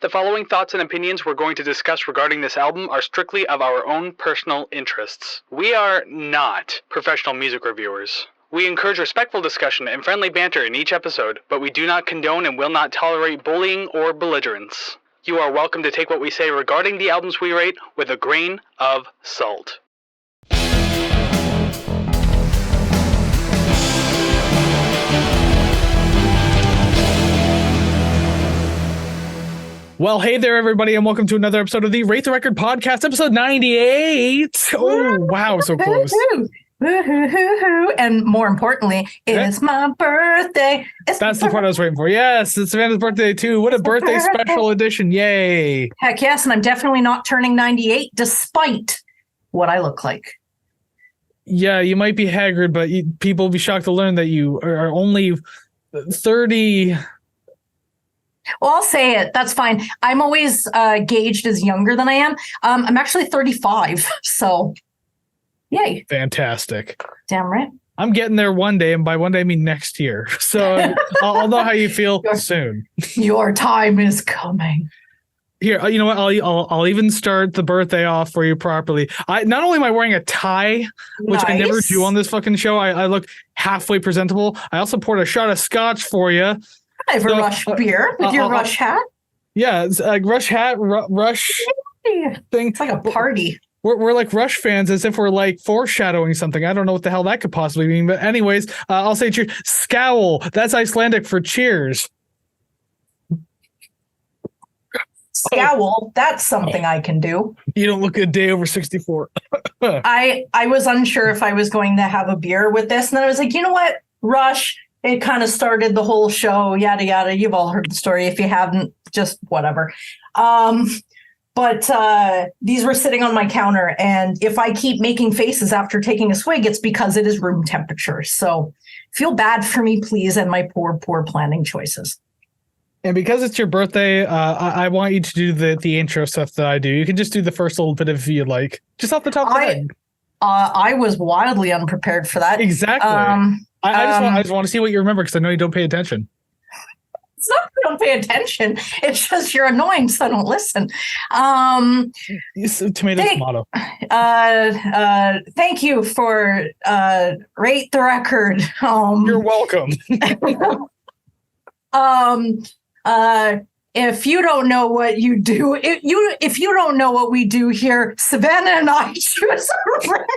The following thoughts and opinions we're going to discuss regarding this album are strictly of our own personal interests. We are not professional music reviewers. We encourage respectful discussion and friendly banter in each episode, but we do not condone and will not tolerate bullying or belligerence. You are welcome to take what we say regarding the albums we rate with a grain of salt. Well, hey there, everybody, and welcome to another episode of the Rate the Record podcast, episode 98. Oh, wow, so close. And more importantly, it's my birthday. That's the part I was waiting for. Yes, it's Savannah's birthday, too. What a birthday special edition. Yay. Heck yes, and I'm definitely not turning 98, despite what I look like. Yeah, you might be haggard, but people will be shocked to learn that you are only 30... Well, I'll say it. That's fine. I'm always gauged as younger than I am. I'm actually 35, so yay. Fantastic. Damn right. I'm getting there one day, and by one day I mean next year. So I'll know how you feel soon. Your time is coming. Here, you know what? I'll even start the birthday off for you properly. Not only am I wearing a tie, which I never do on this fucking show. I look halfway presentable. I also poured a shot of scotch for you. I have a Rush beer with your Rush hat. Yeah, it's a Rush hat, Rush thing. It's like a party. We're like Rush fans, as if we're like foreshadowing something. I don't know what the hell that could possibly mean. But anyways, I'll say cheers. Scowl. That's Icelandic for cheers. Scowl. That's something I can do. You don't look a day over 64. I was unsure if I was going to have a beer with this. And then I was like, you know what? Rush. It kind of started the whole show, yada, yada. You've all heard the story. If you haven't, just whatever. But these were sitting on my counter. And if I keep making faces after taking a swig, it's because it is room temperature. So feel bad for me, please, and my poor planning choices. And because it's your birthday, I want you to do the intro stuff that I do. You can just do the first little bit if you'd like. Just off the top of the head. I was wildly unprepared for that. Exactly. I just want to see what you remember because I know you don't pay attention. It's not that I don't pay attention. It's just you're annoying, so I don't listen. Tomato. Thank you for Rate the Record. You're welcome. If you don't know what you do, if you don't know what we do here, Savannah and I choose a record.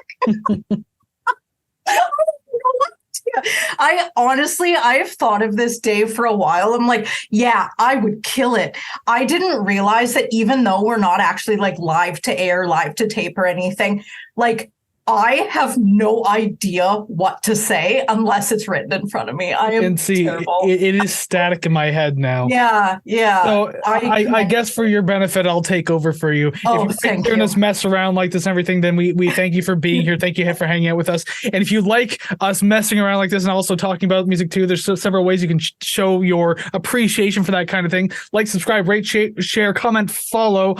I've thought of this day for a while. I'm like, yeah, I would kill it. I didn't realize that even though we're not actually like live to air, live to tape or anything, like I have no idea what to say unless it's written in front of me. I am terrible. It is static in my head now. Yeah. So I guess for your benefit, I'll take over for you. Oh, if you're hearing us mess around like this and everything, then we thank you for being here. Thank you for hanging out with us. And if you like us messing around like this and also talking about music too, there's several ways you can show your appreciation for that kind of thing. Like, subscribe, rate, share, comment, follow.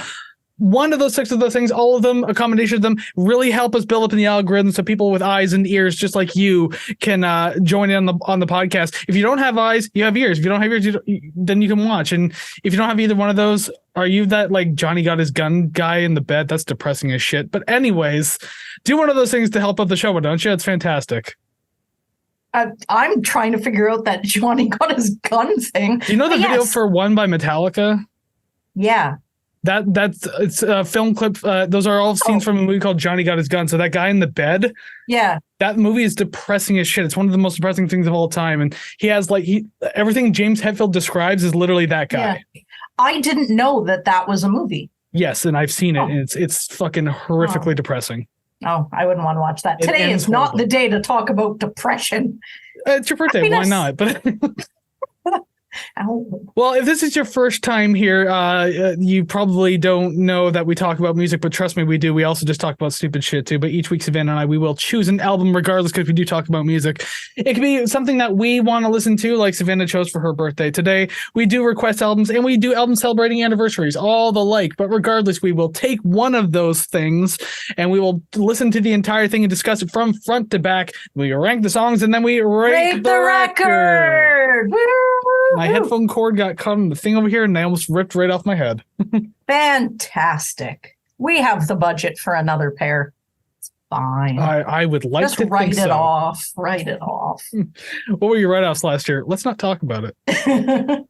One of those 6 of those things, all of them, a combination of them, really help us build up in the algorithm so people with eyes and ears just like you can join in on the podcast. If you don't have eyes, you have ears. If you don't have ears, then you can watch. And if you don't have either one of those, are you that like Johnny got his gun guy in the bed? That's depressing as shit. But anyways, do one of those things to help out the show, don't you? It's fantastic. I'm trying to figure out that Johnny got his gun thing. Do you know the video for One by Metallica? Yeah. It's a film clip. Those are all scenes from a movie called Johnny Got His Gun. So that guy in the bed. Yeah. That movie is depressing as shit. It's one of the most depressing things of all time. And he has everything James Hetfield describes is literally that guy. Yeah. I didn't know that was a movie. Yes, and I've seen it. And it's fucking horrifically depressing. Oh, I wouldn't want to watch that. Today is not the day to talk about depression. It's your birthday. Why not? But well, if this is your first time here, you probably don't know that we talk about music, but trust me, we do. We also just talk about stupid shit too. But each week, Savannah and I, we will choose an album regardless because we do talk about music. It could be something that we want to listen to, like Savannah chose for her birthday. Today, we do request albums and we do albums celebrating anniversaries, all the like. But regardless, we will take one of those things and we will listen to the entire thing and discuss it from front to back. We rank the songs and then we rate the record. my headphone cord got caught in the thing over here and I almost ripped right off my head. Fantastic. We have the budget for another pair. It's fine. I would like Just to write think it so. off. Write it off. What were your write-offs last year? Let's not talk about it.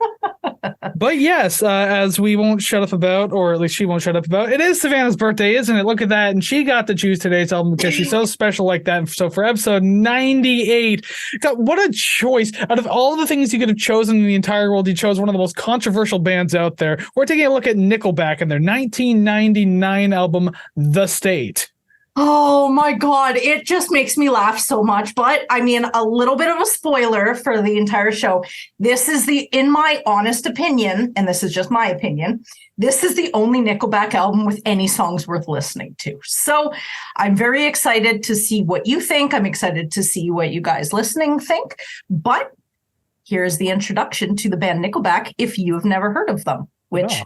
But yes, as we won't shut up about, or at least she won't shut up about, it is Savannah's birthday, isn't it? Look at that. And she got to choose today's album because she's so special like that. So for episode 98, God, what a choice. Out of all the things you could have chosen in the entire world, you chose one of the most controversial bands out there. We're taking a look at Nickelback and their 1999 album, The State. Oh my God, it just makes me laugh so much. But I mean, a little bit of a spoiler for the entire show. This is in my honest opinion, and this is just my opinion, this is the only Nickelback album with any songs worth listening to. So I'm very excited to see what you think. I'm excited to see what you guys listening think. But here's the introduction to the band Nickelback if you've never heard of them, which,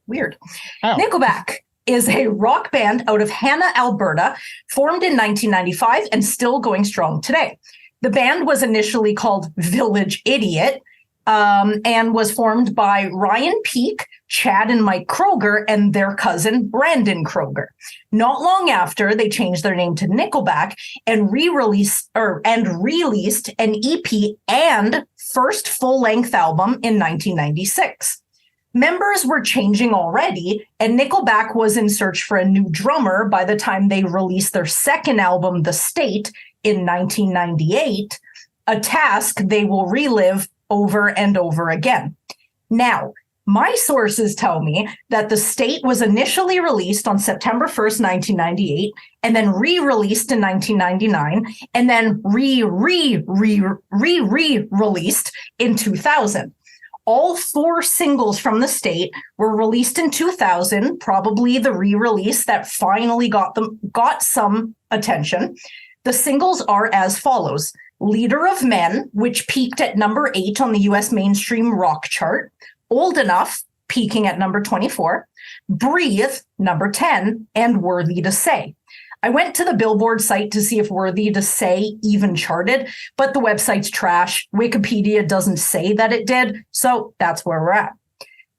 weird. Oh. Nickelback is a rock band out of Hanna, Alberta, formed in 1995 and still going strong today. The band was initially called Village Idiot and was formed by Ryan Peake, Chad and Mike Kroger, and their cousin Brandon Kroger. Not long after, they changed their name to Nickelback and released an EP and first full-length album in 1996. Members were changing already, and Nickelback was in search for a new drummer by the time they released their second album, The State, in 1998, a task they will relive over and over again. Now, my sources tell me that The State was initially released on September 1st, 1998, and then re-released in 1999, and then re-released in 2000. All 4 singles from The State were released in 2000, probably the re-release that finally got some attention. The singles are as follows: Leader of Men, which peaked at number 8 on the US mainstream rock chart; Old Enough, peaking at number 24; Breathe, number 10, and Worthy to Say. I went to the Billboard site to see if Worthy to Say even charted, but the website's trash. Wikipedia doesn't say that it did, so that's where we're at.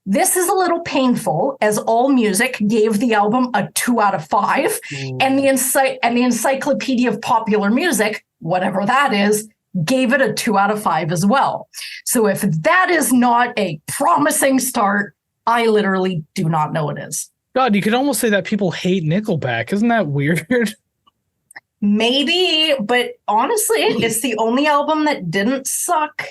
This is a little painful, as AllMusic gave the album a 2 out of 5, and the Encyclopedia of Popular Music, whatever that is, gave it a 2 out of 5 as well. So if that is not a promising start, I literally do not know it is. God, you could almost say that people hate Nickelback. Isn't that weird? Maybe, but honestly, it's the only album that didn't suck.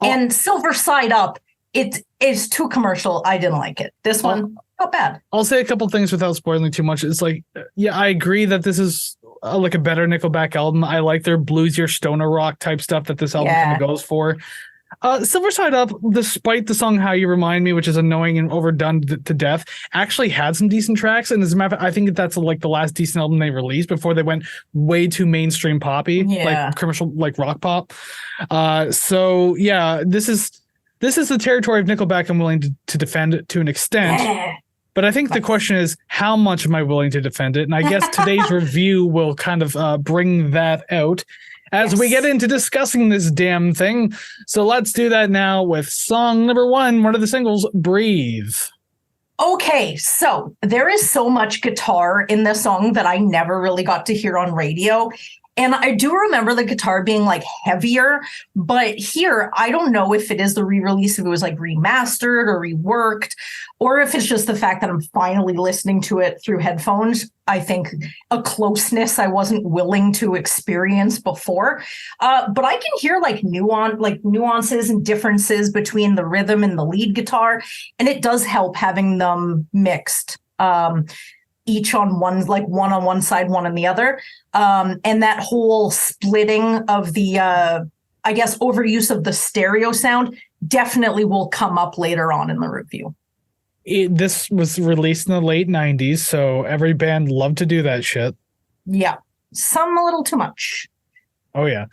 And Silver Side Up, it is too commercial. I didn't like it. This one, not bad. I'll say a couple things without spoiling too much. It's like, yeah, I agree that this is like a better Nickelback album. I like their bluesier stoner rock type stuff that this album kind of goes for. Silver Side Up, despite the song How You Remind Me, which is annoying and overdone to death, actually had some decent tracks. And as a matter of fact, I think that's like the last decent album they released before they went way too mainstream poppy, like commercial, like rock pop. So yeah, this is the territory of Nickelback I'm willing to defend it to an extent. But I think the question is, how much am I willing to defend it? And I guess today's review will kind of bring that out as we get into discussing this damn thing. So let's do that now with song number 1, one of the singles, Breathe. Okay, so there is so much guitar in this song that I never really got to hear on radio. And I do remember the guitar being like heavier, but here, I don't know if it is the re-release, if it was like remastered or reworked, or if it's just the fact that I'm finally listening to it through headphones. I think a closeness I wasn't willing to experience before. But I can hear like nuances and differences between the rhythm and the lead guitar. And it does help having them mixed. Each on one, like one on one side, one on the other. And that whole splitting of the, I guess, overuse of the stereo sound definitely will come up later on in the review. This was released in the late 90s, so every band loved to do that shit. Yeah. Some a little too much. Oh, yeah.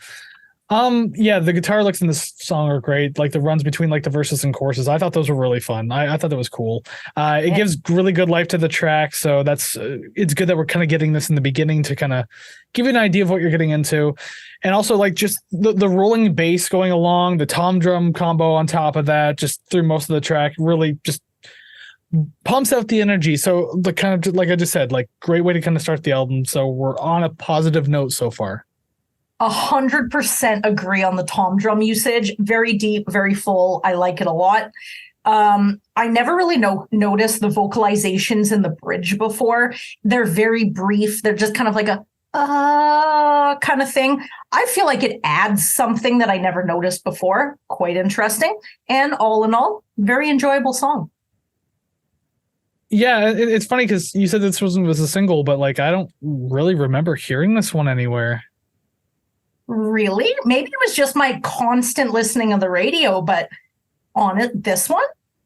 Yeah, the guitar licks in this song are great. Like the runs between like the verses and choruses, I thought those were really fun. I thought that was cool. It gives really good life to the track, so that's it's good that we're kind of getting this in the beginning to kind of give you an idea of what you're getting into, and also like just the rolling bass going along, the tom drum combo on top of that, just through most of the track, really just pumps out the energy. So the kind of like I just said, like great way to kind of start the album. So we're on a positive note so far. 100% agree on the tom drum usage. Very deep, very full. I like it a lot. I never really noticed the vocalizations in the bridge before. They're very brief. They're just kind of like a kind of thing. I feel like it adds something that I never noticed before. Quite interesting. And all in all, very enjoyable song. Yeah, it's funny because you said this was a single, but like I don't really remember hearing this one anywhere. Really? Maybe it was just my constant listening of the radio, but on it, this one?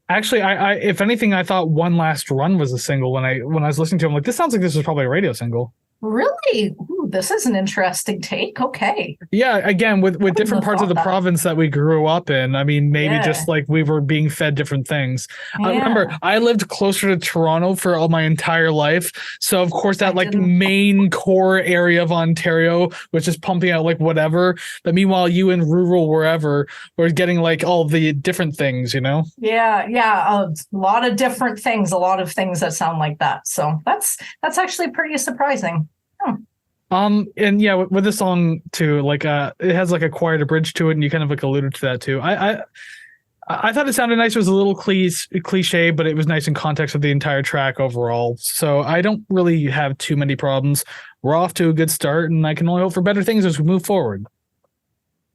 Actually, I if anything, I thought One Last Run was a single when I was listening to it. I'm like, this sounds like this was probably a radio single. Really? Ooh, this is an interesting take. Okay. Yeah, again, with different parts of the province that we grew up in. I mean, maybe just like we were being fed different things. Yeah. Remember, I lived closer to Toronto for all my entire life. So, of course, that like main core area of Ontario was just pumping out like whatever. But meanwhile, you in rural wherever were getting like all the different things, you know? Yeah. A lot of different things, a lot of things that sound like that. So that's actually pretty surprising. And yeah, with the song too, like it has like a quieter bridge to it, and you kind of like alluded to that too. I thought it sounded nice. It was a little cliche, but it was nice in context of the entire track overall. So I don't really have too many problems. We're off to a good start, and I can only hope for better things as we move forward.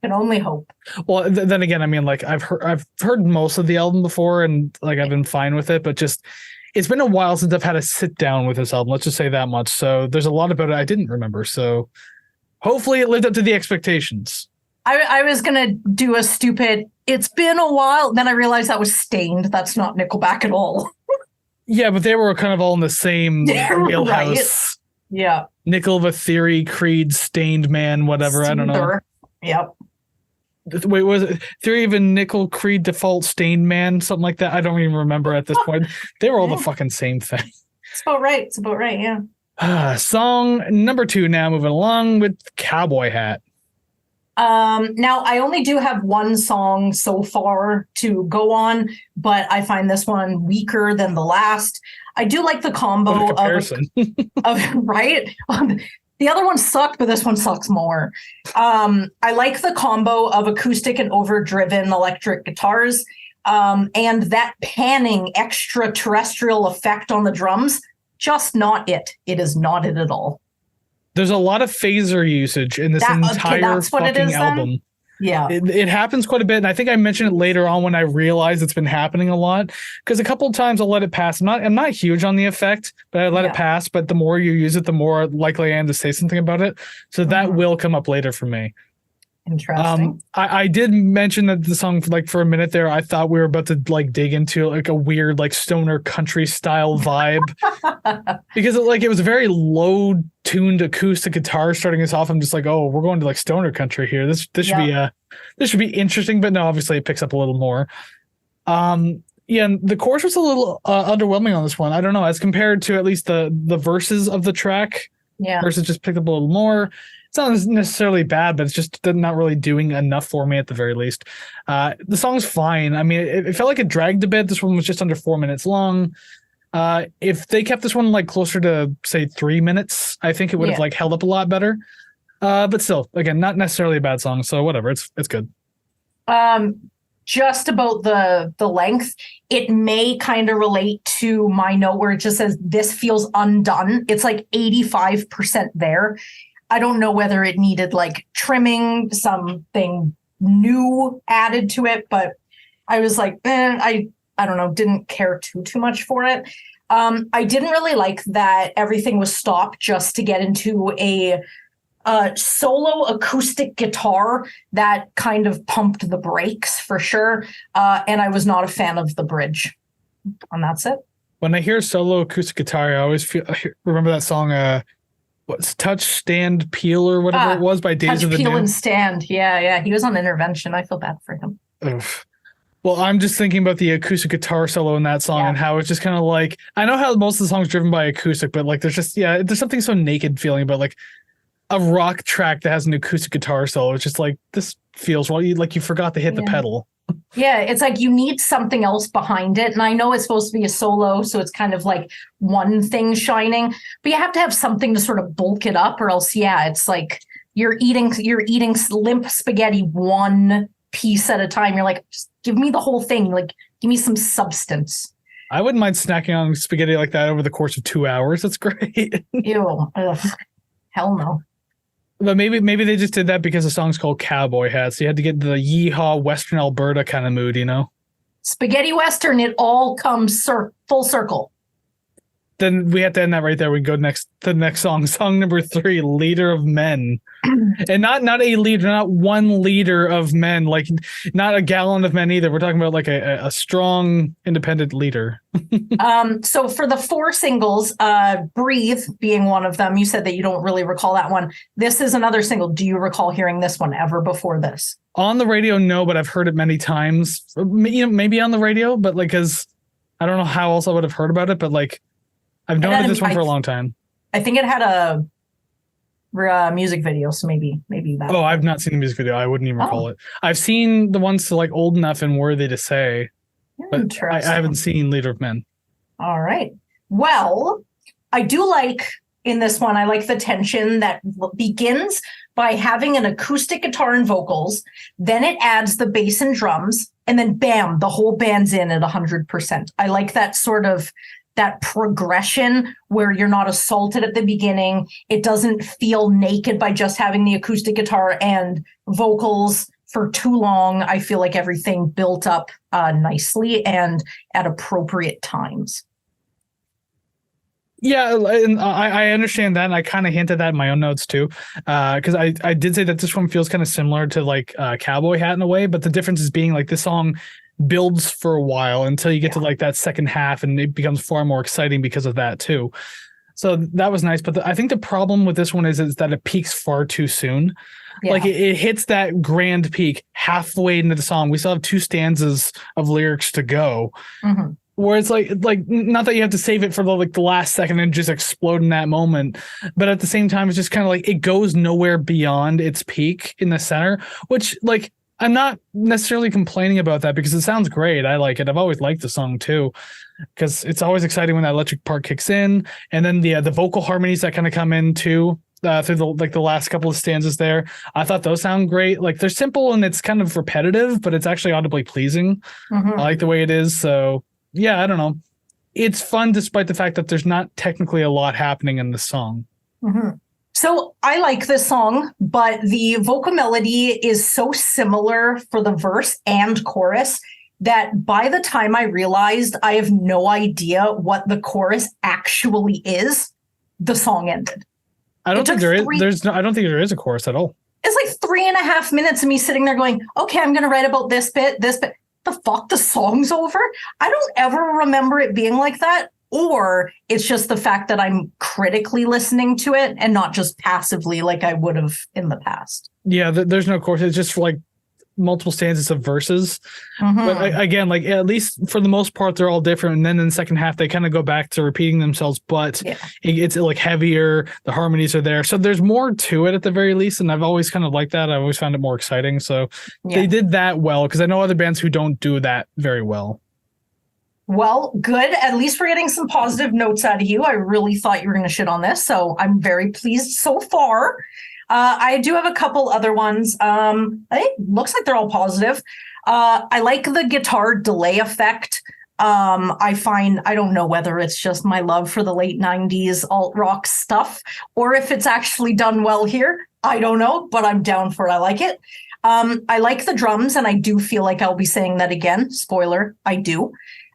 Can only hope. Well, then again, I mean, like I've heard most of the album before, and like I've been fine with it, but just it's been a while since I've had to sit down with this album. Let's just say that much. So there's a lot about it I didn't remember. So hopefully it lived up to the expectations. I was gonna do a stupid. It's been a while. Then I realized that was Stained. That's not Nickelback at all. Yeah, but they were kind of all in the same wheelhouse. Right. Yeah. Nickel, The Theory, Creed, Stained Man, whatever. I don't know. Yep. Wait, was it Theory of a Nickel, Creed, Default, Stained Man, something like that? I don't even remember at this point. They were all the fucking same thing. It's about right. Yeah. Song number 2 now, moving along with Cowboy Hat. Now I only do have one song so far to go on, but I find this one weaker than the last. I do like the combo of right. The other one sucked, but this one sucks more. I like the combo of acoustic and overdriven electric guitars, and that panning extraterrestrial effect on the drums. Just not it. It is not it at all. There's a lot of phaser usage in this entire fucking album. Yeah. It happens quite a bit. And I think I mentioned it later on when I realized it's been happening a lot. Because a couple of times I'll let it pass. I'm not huge on the effect, but I let it pass. But the more you use it, the more likely I am to say something about it. So that will come up later for me. Interesting. I did mention that the song, like for a minute there, I thought we were about to like dig into like a weird like stoner country style vibe because it was a very low tuned acoustic guitar starting us off. I'm just like, oh, we're going to like stoner country here. This should be interesting, but no, obviously it picks up a little more. Yeah, and the chorus was a little underwhelming on this one. I don't know, as compared to at least the verses of the track. Yeah, verses just picked up a little more. It's not necessarily bad, but it's just not really doing enough for me at the very least. The song's fine. I mean, it felt like it dragged a bit. This one was just under 4 minutes long. If they kept this one like closer to say 3 minutes, I think it would have like held up a lot better. But still, again, not necessarily a bad song. So whatever, it's good. Just about the length, it may kind of relate to my note where it just says this feels undone. It's like 85% there. I don't know whether it needed like trimming, something new added to it, but I was like, I don't know, didn't care too much for it. I didn't really like that everything was stopped just to get into a solo acoustic guitar that kind of pumped the brakes for sure. And I was not a fan of the bridge. And that's it. When I hear solo acoustic guitar, I always remember that song, what's Touch, Stand, Peel or whatever it was by Days Touch, of the Peel, New. and Stand. Yeah. He was on Intervention. I feel bad for him. Oof. Well, I'm just thinking about the acoustic guitar solo in that song and how it's just kind of like, I know how most of the song's driven by acoustic, but like there's something so naked feeling about like a rock track that has an acoustic guitar solo. It's just like, this feels well, like you forgot to hit the pedal. Yeah, it's like you need something else behind it. And I know it's supposed to be a solo, so it's kind of like one thing shining, but you have to have something to sort of bulk it up, or else, it's like you're eating limp spaghetti one piece at a time. You're like, just give me the whole thing. Like, give me some substance. I wouldn't mind snacking on spaghetti like that over the course of 2 hours. That's great. Ew. Ugh. Hell no. But maybe they just did that because the song's called Cowboy Hat, so you had to get the yeehaw Western Alberta kind of mood, you know? Spaghetti Western, it all comes full circle. Then we have to end that right there. We go to the next song number 3, Leader of Men. And not a leader, not one leader of men, like not a gallon of men either. We're talking about like a strong, independent leader. So for the 4 singles, Breathe being one of them, you said that you don't really recall that one. This is another single. Do you recall hearing this one ever before this? On the radio, no, but I've heard it many times. You know, maybe on the radio, but like, because I don't know how else I would have heard about it, but like, I've known this one for a long time. I think it had a music video, so maybe that. Oh, I've not seen the music video. I wouldn't even recall it. I've seen the ones to like Old Enough and Worthy to Say, but I haven't seen Leader of Men. All right. Well, I do like in this one, I like the tension that begins by having an acoustic guitar and vocals, then it adds the bass and drums, and then bam, the whole band's in at 100%. I like that sort of that progression where you're not assaulted at the beginning. It doesn't feel naked by just having the acoustic guitar and vocals for too long. I feel like everything built up nicely and at appropriate times. Yeah, and I understand that, and I kind of hinted that in my own notes too, because I did say that this one feels kind of similar to like Cowboy Hat in a way, but the difference is being like this song builds for a while until you get to like that second half, and it becomes far more exciting because of that too. So that was nice, but I think the problem with this one is that it peaks far too soon. Yeah. Like it hits that grand peak halfway into the song. We still have 2 stanzas of lyrics to go. Mm-hmm. Where it's like not that you have to save it for the last second and just explode in that moment, but at the same time, it's just kind of like it goes nowhere beyond its peak in the center, which like I'm not necessarily complaining about that because it sounds great. I like it. I've always liked the song too, because it's always exciting when that electric part kicks in, and then the vocal harmonies that kind of come in too through the last couple of stanzas there. I thought those sound great. Like they're simple and it's kind of repetitive, but it's actually audibly pleasing. Mm-hmm. I like the way it is. So. Yeah, I don't know. It's fun despite the fact that there's not technically a lot happening in the song. Mm-hmm. So I like this song, but the vocal melody is so similar for the verse and chorus that by the time I realized I have no idea what the chorus actually is, the song ended. I don't think I don't think there is a chorus at all. It's like 3.5 minutes of me sitting there going, okay, I'm going to write about this bit. The fuck, the song's over? I don't ever remember it being like that, or it's just the fact that I'm critically listening to it and not just passively like I would have in the past. Yeah, there's no chorus. It's just like multiple stanzas of verses. Mm-hmm. But again, like at least for the most part, they're all different. And then in the second half, they kind of go back to repeating themselves, but it's like heavier. The harmonies are there. So there's more to it at the very least. And I've always kind of liked that. I've always found it more exciting. So they did that well, because I know other bands who don't do that very well. Well, good. At least we're getting some positive notes out of you. I really thought you were going to shit on this. So I'm very pleased so far. I do have a couple other ones. It looks like they're all positive. I like the guitar delay effect. I don't know whether it's just my love for the late 90s alt rock stuff or if it's actually done well here. I don't know, but I'm down for it. I like it. I like the drums, and I do feel like I'll be saying that again. Spoiler, I do.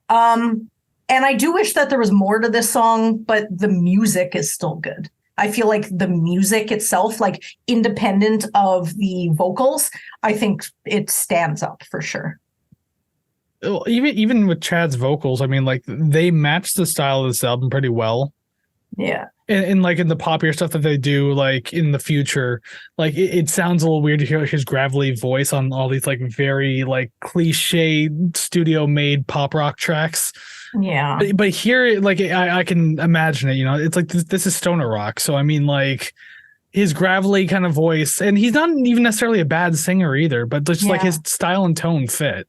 And I do wish that there was more to this song, but the music is still good. I feel like the music itself, like independent of the vocals, I think it stands up for sure. Even with Chad's vocals, I mean, like they match the style of this album pretty well. Yeah. And like in the popular stuff that they do, like in the future, like it sounds a little weird to hear his gravelly voice on all these like very like cliche studio made pop rock tracks. Yeah. But here, like I can imagine it, it's like this is stoner rock. So I mean, like his gravelly kind of voice, and he's not even necessarily a bad singer either, but just like his style and tone fit.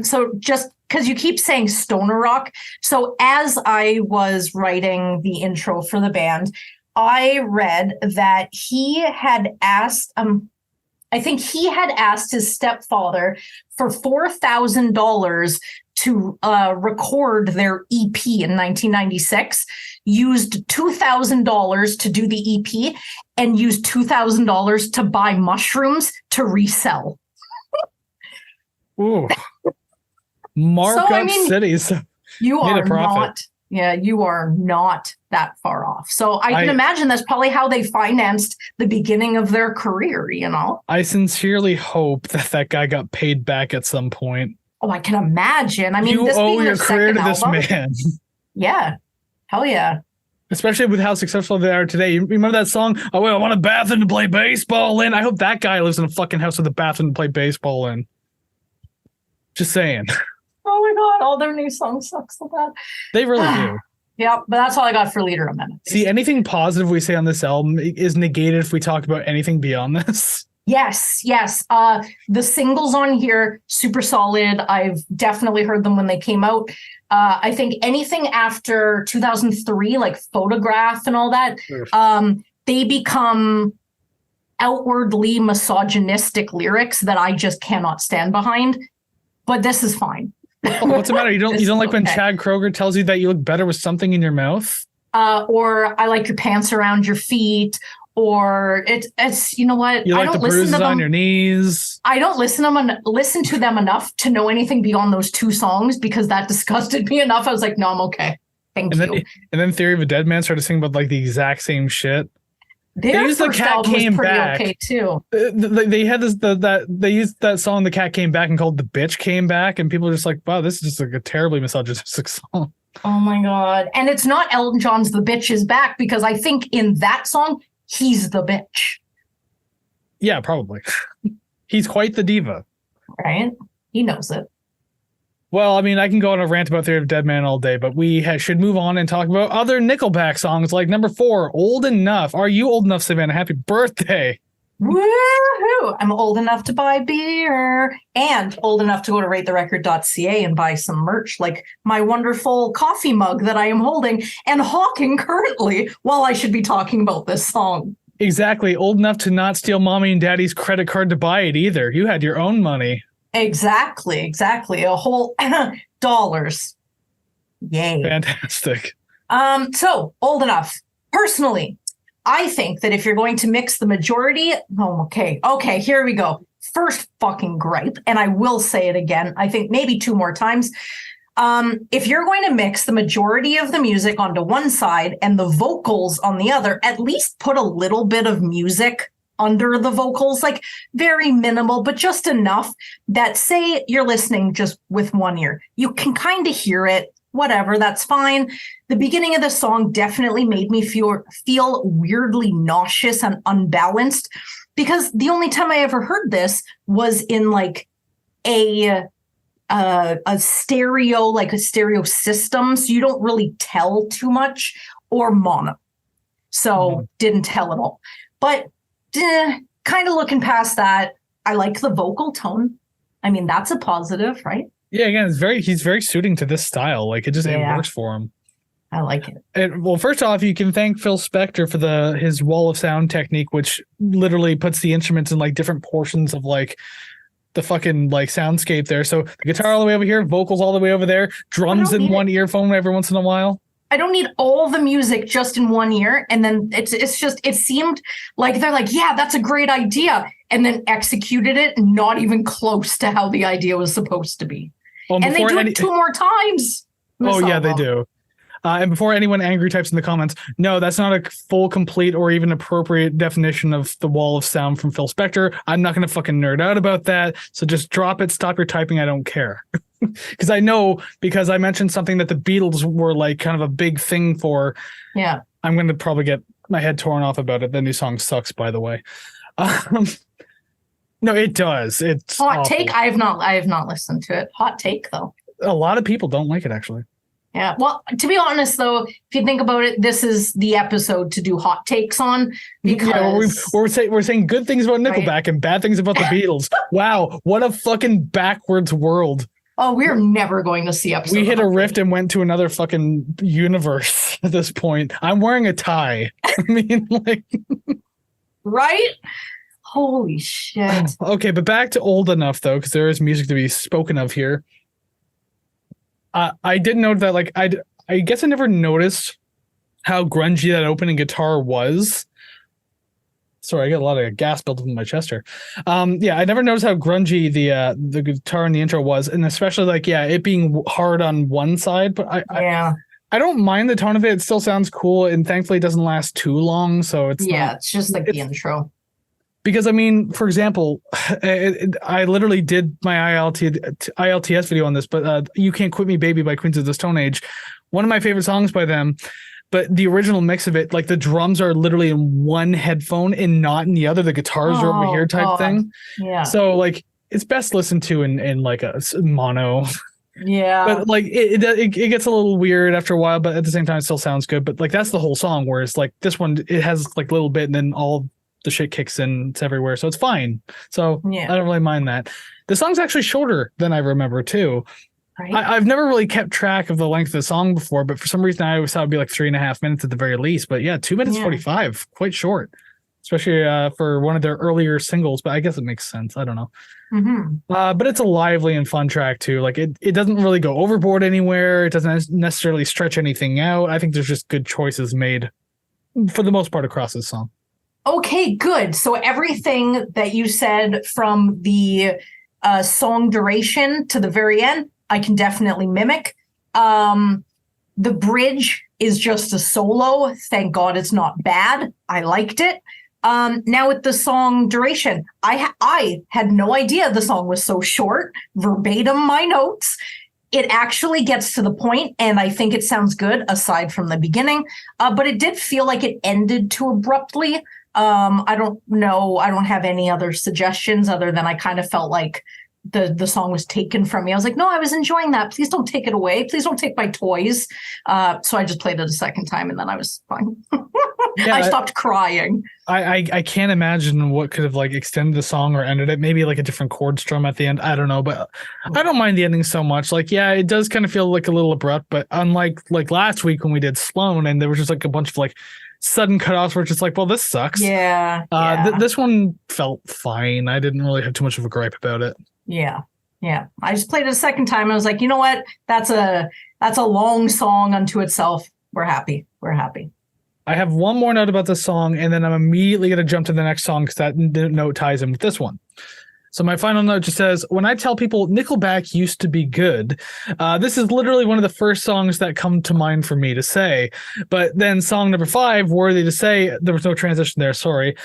So just because you keep saying stoner rock. So as I was writing the intro for the band, I read that he had asked, I think he had asked his stepfather for $4,000 to record their EP in 1996, used $2,000 to do the EP, and used $2,000 to buy mushrooms to resell. Ooh. Markup cities. You are not, you are not that far off. So I can imagine that's probably how they financed the beginning of their career, I sincerely hope that guy got paid back at some point. Oh, I can imagine. I mean, you owe your career to this man. Yeah. Hell yeah. Especially with how successful they are today. You remember that song? Oh, well, I want a bathroom to play baseball in. I hope that guy lives in a fucking house with a bathroom to play baseball in. Just saying. Oh my God, all their new songs suck so bad. They really do. Yeah, but that's all I got for Leader of Men. See, anything positive we say on this album is negated if we talk about anything beyond this. Yes. The singles on here, super solid. I've definitely heard them when they came out. I think anything after 2003, like Photograph and all that, they become outwardly misogynistic lyrics that I just cannot stand behind. But this is fine. Oh, what's the matter? You don't like when Chad Kroeger tells you that you look better with something in your mouth? Or I like your pants around your feet, or it's you know what? You like the bruises on your knees. I don't listen to them enough to know anything beyond those two songs because that disgusted me enough. I was like, no, I'm okay. Thank you. And then Theory of a Dead Man started singing about like the exact same shit. Their first the cat album came was pretty back. Okay too. They had this they used that song "The Cat Came Back" and called "The Bitch Came Back," and people are just like, "Wow, this is just like a terribly misogynistic song." Oh my God! And it's not Elton John's "The Bitch Is Back" because I think in that song he's the bitch. Yeah, probably. He's quite the diva. Right? He knows it. Well, I mean, I can go on a rant about Theory of Dead Man all day, but we should move on and talk about other Nickelback songs like number 4, Old Enough. Are you old enough, Savannah? Happy birthday. Woohoo! I'm old enough to buy beer and old enough to go to ratetherecord.ca and buy some merch like my wonderful coffee mug that I am holding and hawking currently while I should be talking about this song. Exactly. Old enough to not steal mommy and daddy's credit card to buy it either. You had your own money. Exactly. A whole dollars. Yay. Fantastic. So old enough. Personally, I think that if you're going to mix the majority, okay, here we go. First fucking gripe, and I will say it again, I think maybe 2 more times. If you're going to mix the majority of the music onto one side and the vocals on the other, at least put a little bit of music under the vocals, like very minimal, but just enough that say you're listening just with one ear. You can kind of hear it, whatever, that's fine. The beginning of the song definitely made me feel weirdly nauseous and unbalanced because the only time I ever heard this was in like a stereo, like a stereo system. So you don't really tell too much, or mono. So didn't tell at all. But kind of looking past that, I like the vocal tone. I mean, that's a positive, right? Yeah, again, he's very suiting to this style. Like it works for him. I like it. And, well, first off, you can thank Phil Spector for his wall of sound technique, which literally puts the instruments in like different portions of like the fucking like soundscape there. So the guitar all the way over here, vocals all the way over there, drums in one earphone every once in a while. I don't need all the music just in one ear. And then it seemed like they're like, yeah, that's a great idea. And then executed it not even close to how the idea was supposed to be. Well, and they do it 2 more times. Oh, yeah, they do. And before anyone angry types in the comments, no, that's not a full, complete, or even appropriate definition of the wall of sound from Phil Spector. I'm not going to fucking nerd out about that. So just drop it. Stop your typing. I don't care. Because I know, because I mentioned something that the Beatles were like kind of a big thing for. Yeah. I'm going to probably get my head torn off about it. The new song sucks, by the way. No, it does. It's Hot awful. take. I have not listened to it. Hot take though. A lot of people don't like it, actually. Yeah. Well, to be honest though, if you think about it, this is the episode to do hot takes on because we're saying good things about Nickelback and bad things about the Beatles. Wow, what a fucking backwards world. Oh, we're never going to see episode. We hit a rift and went to another fucking universe at this point. I'm wearing a tie. I mean, like, right? Holy shit. Okay, but back to old enough though, because there is music to be spoken of here. I did note that, like, I guess I never noticed how grungy that opening guitar was. Sorry, I got a lot of gas built up in my chest here. Yeah, I never noticed how grungy the guitar in the intro was, and especially like, yeah, it being hard on one side. But I don't mind the tone of it. It still sounds cool, and thankfully it doesn't last too long. So it's it's just like the intro. Because, I mean, for example, I literally did my ILTS video on this, but You Can't Quit Me Baby by Queens of the Stone Age, one of my favorite songs by them, but the original mix of it, like the drums are literally in one headphone and not in the other. The guitars are over here type thing. Yeah. So, like, it's best listened to in like a mono. Yeah. But, like, it gets a little weird after a while, but at the same time, it still sounds good. But, like, that's the whole song, whereas, like, this one, it has, like, a little bit and then all the shit kicks in, it's everywhere, so it's fine. So I don't really mind that. The song's actually shorter than I remember too. Right. I've never really kept track of the length of the song before, but for some reason I always thought it'd be like 3.5 minutes at the very least. But yeah, 2 minutes 45, quite short, especially for one of their earlier singles. But I guess it makes sense. I don't know. Mm-hmm. But it's a lively and fun track too. Like it doesn't really go overboard anywhere. It doesn't necessarily stretch anything out. I think there's just good choices made for the most part across this song. Okay, good. So everything that you said from the song duration to the very end, I can definitely mimic. The bridge is just a solo. Thank God it's not bad. I liked it. Now with the song duration, I had no idea the song was so short. Verbatim my notes. It actually gets to the point, and I think it sounds good aside from the beginning. But it did feel like it ended too abruptly. I don't know. I don't have any other suggestions other than I kind of felt like the song was taken from me. I was like, no, I was enjoying that. Please don't take it away. Please don't take my toys. So I just played it a second time and then I was fine. I stopped crying. I can't imagine what could have like extended the song or ended it. Maybe like a different chord strum at the end. I don't know, but I don't mind the ending so much. Like, yeah, it does kind of feel like a little abrupt, but unlike like last week when we did Sloan and there was just like a bunch of like sudden cutoffs where it's just like, well, this sucks. Yeah. This one felt fine. I didn't really have too much of a gripe about it. Yeah. I just played it a second time. And I was like, you know what? That's a long song unto itself. We're happy. I have one more note about this song, and then I'm immediately going to jump to the next song because that note ties in with this one. So my final note just says, when I tell people Nickelback used to be good, this is literally one of the first songs that come to mind for me to say. But then song number 5, Worthy to Say, there was no transition there, sorry.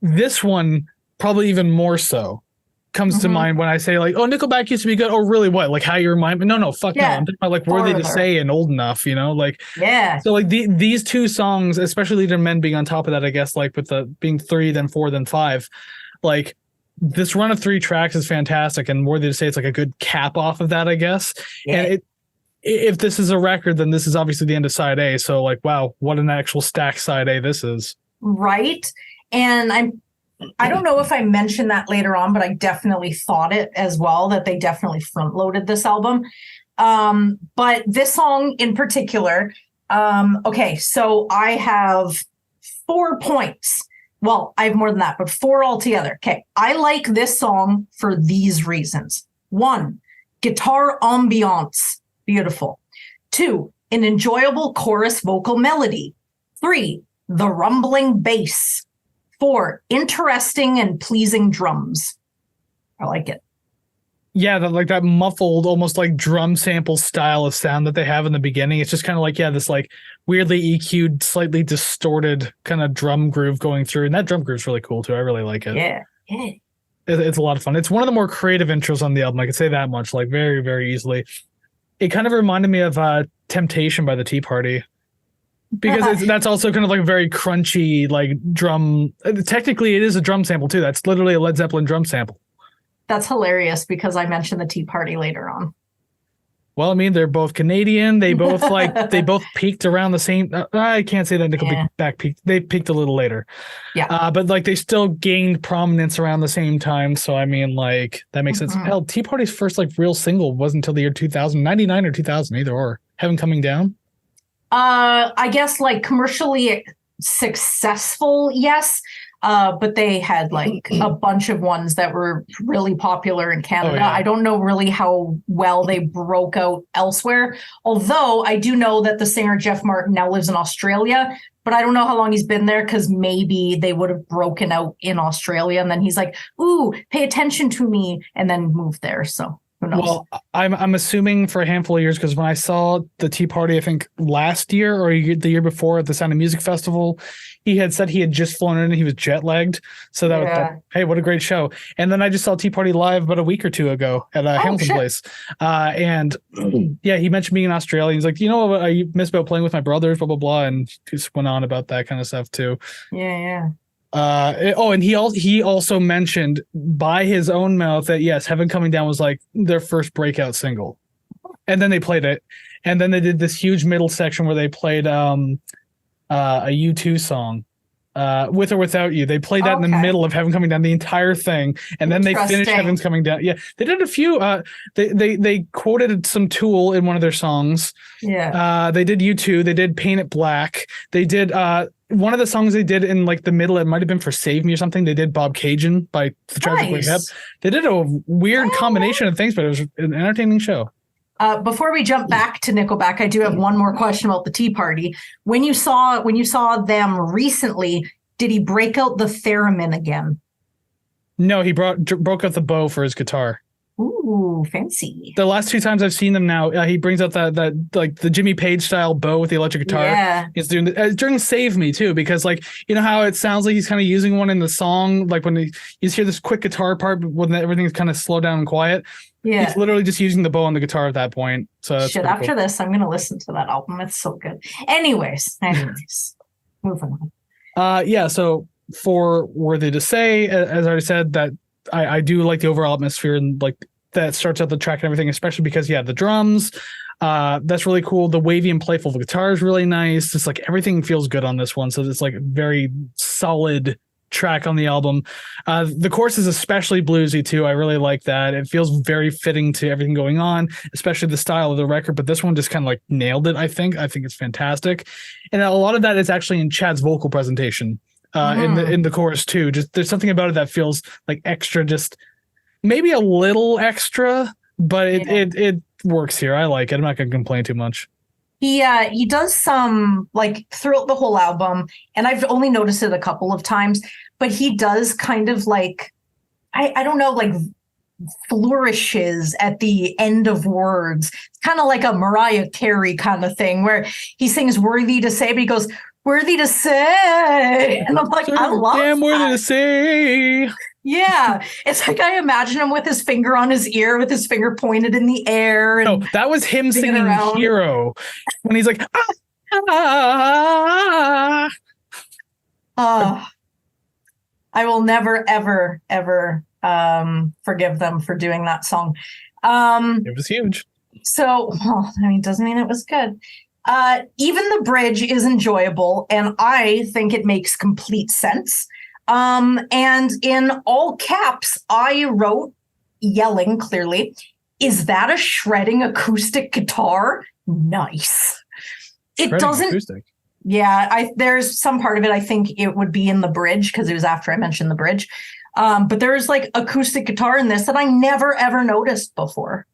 This one, probably even more so, comes to mind when I say like, oh, Nickelback used to be good. Oh, really? What? Like how you remind me? No, fuck no. I'm talking about like Worthy to Say and Old Enough, you know? Like, yeah. So like these two songs, especially Leader Men being on top of that, I guess, like with the being 3, then 4, then 5, like, this run of 3 tracks is fantastic, and Worthy to Say it's like a good cap off of that, I guess. Yeah. And if this is a record, then this is obviously the end of side A. So like, wow, what an actual stack side A this is. Right. And I don't know if I mentioned that later on, but I definitely thought it as well, that they definitely front loaded this album. But this song in particular, okay, so I have 4 points. Well, I have more than that, but 4 altogether. Okay. I like this song for these reasons. 1, guitar ambiance. Beautiful. 2, an enjoyable chorus vocal melody. 3, the rumbling bass. 4, interesting and pleasing drums. I like it. Yeah, that muffled, almost like drum sample style of sound that they have in the beginning. It's just kind of like, yeah, this like weirdly EQ'd, slightly distorted kind of drum groove going through. And that drum groove's really cool too. I really like it. Yeah. It's a lot of fun. It's one of the more creative intros on the album. I can say that much, like very, very easily. It kind of reminded me of Temptation by the Tea Party. because that's also kind of like a very crunchy like drum. Technically, it is a drum sample too. That's literally a Led Zeppelin drum sample. That's hilarious because I mentioned the Tea Party later on. Well, I mean, they're both Canadian. They both they both peaked around the same. I can't say that Nickelback peaked. They peaked a little later. Yeah. But like they still gained prominence around the same time. So I mean, like that makes sense. Hell, Tea Party's first like real single wasn't until the year 2000, 99 or 2000, either or. Heaven Coming Down. I guess like commercially successful, yes. But they had like a bunch of ones that were really popular in Canada. Oh, yeah. I don't know really how well they broke out elsewhere. Although I do know that the singer Jeff Martin now lives in Australia, but I don't know how long he's been there because maybe they would have broken out in Australia. And then he's like, ooh, pay attention to me, and then moved there. So who knows? Well, I'm assuming for a handful of years, because when I saw the Tea Party, I think last year or the year before at the Sound of Music Festival, he had said he had just flown in and he was jet lagged. So hey, what a great show. And then I just saw Tea Party live about a week or two ago at Hamilton Place. And yeah, he mentioned being in Australia. He's like, you know what I miss about playing with my brothers, blah, blah, blah. And just went on about that kind of stuff too. Yeah. And he also mentioned by his own mouth that yes, Heaven Coming Down was like their first breakout single, and then they played it, and then they did this huge middle section where they played a U2 song, With or Without You. They played that in the middle of Heaven Coming Down, the entire thing, and then they finished Heaven's Coming Down. Yeah, they did a few. They quoted some Tool in one of their songs. Yeah. They did U2. They did Paint It Black. They did one of the songs they did in like the middle. It might have been for Save Me or something. They did Bob Cajun by the Tragic Wave. They did a weird combination of things, but it was an entertaining show. Before we jump back to Nickelback, I do have one more question about the Tea Party. When you saw them recently, did he break out the theremin again? No, he broke out the bow for his guitar. Ooh, fancy. The last two times I've seen them now, he brings out that like the Jimmy Page style bow with the electric guitar. Yeah. He's doing during Save Me too, because like, you know how it sounds like he's kind of using one in the song, like when you hear this quick guitar part, but when everything's kind of slow down and quiet. Yeah. He's literally just using the bow on the guitar at that point. So after this, I'm going to listen to that album. It's so good. Anyways, moving on. Yeah. So for Worthy to Say, as I already said, that I do like the overall atmosphere and like that starts out the track and everything, especially because the drums, that's really cool. The wavy and playful guitar is really nice. It's like everything feels good on this one. So it's like a very solid track on the album. The chorus is especially bluesy too. I really like that. It feels very fitting to everything going on, especially the style of the record. But this one just kind of like nailed it. I think it's fantastic. And a lot of that is actually in Chad's vocal presentation. In the chorus too. Just there's something about it that feels like extra, just maybe a little extra, but it works here. I like it. I'm not gonna complain too much. He does some like throughout the whole album, and I've only noticed it a couple of times, but he does kind of like I don't know, like flourishes at the end of words. It's kind of like a Mariah Carey kind of thing where he sings Worthy to Say, but he goes, worthy to say, and I'm like, I love damn worthy to say. Yeah, it's like I imagine him with his finger on his ear, with his finger pointed in the air. And no, that was him singing Hero when he's like, ah. I will never, ever, ever forgive them for doing that song. It was huge. So, doesn't mean it was good. Even the bridge is enjoyable, and I think it makes complete sense. And in all caps, I wrote, yelling clearly, is that a shredding acoustic guitar? Nice. It doesn't. Acoustic. Yeah, there's some part of it. I think it would be in the bridge because it was after I mentioned the bridge. But there's like acoustic guitar in this that I never ever noticed before.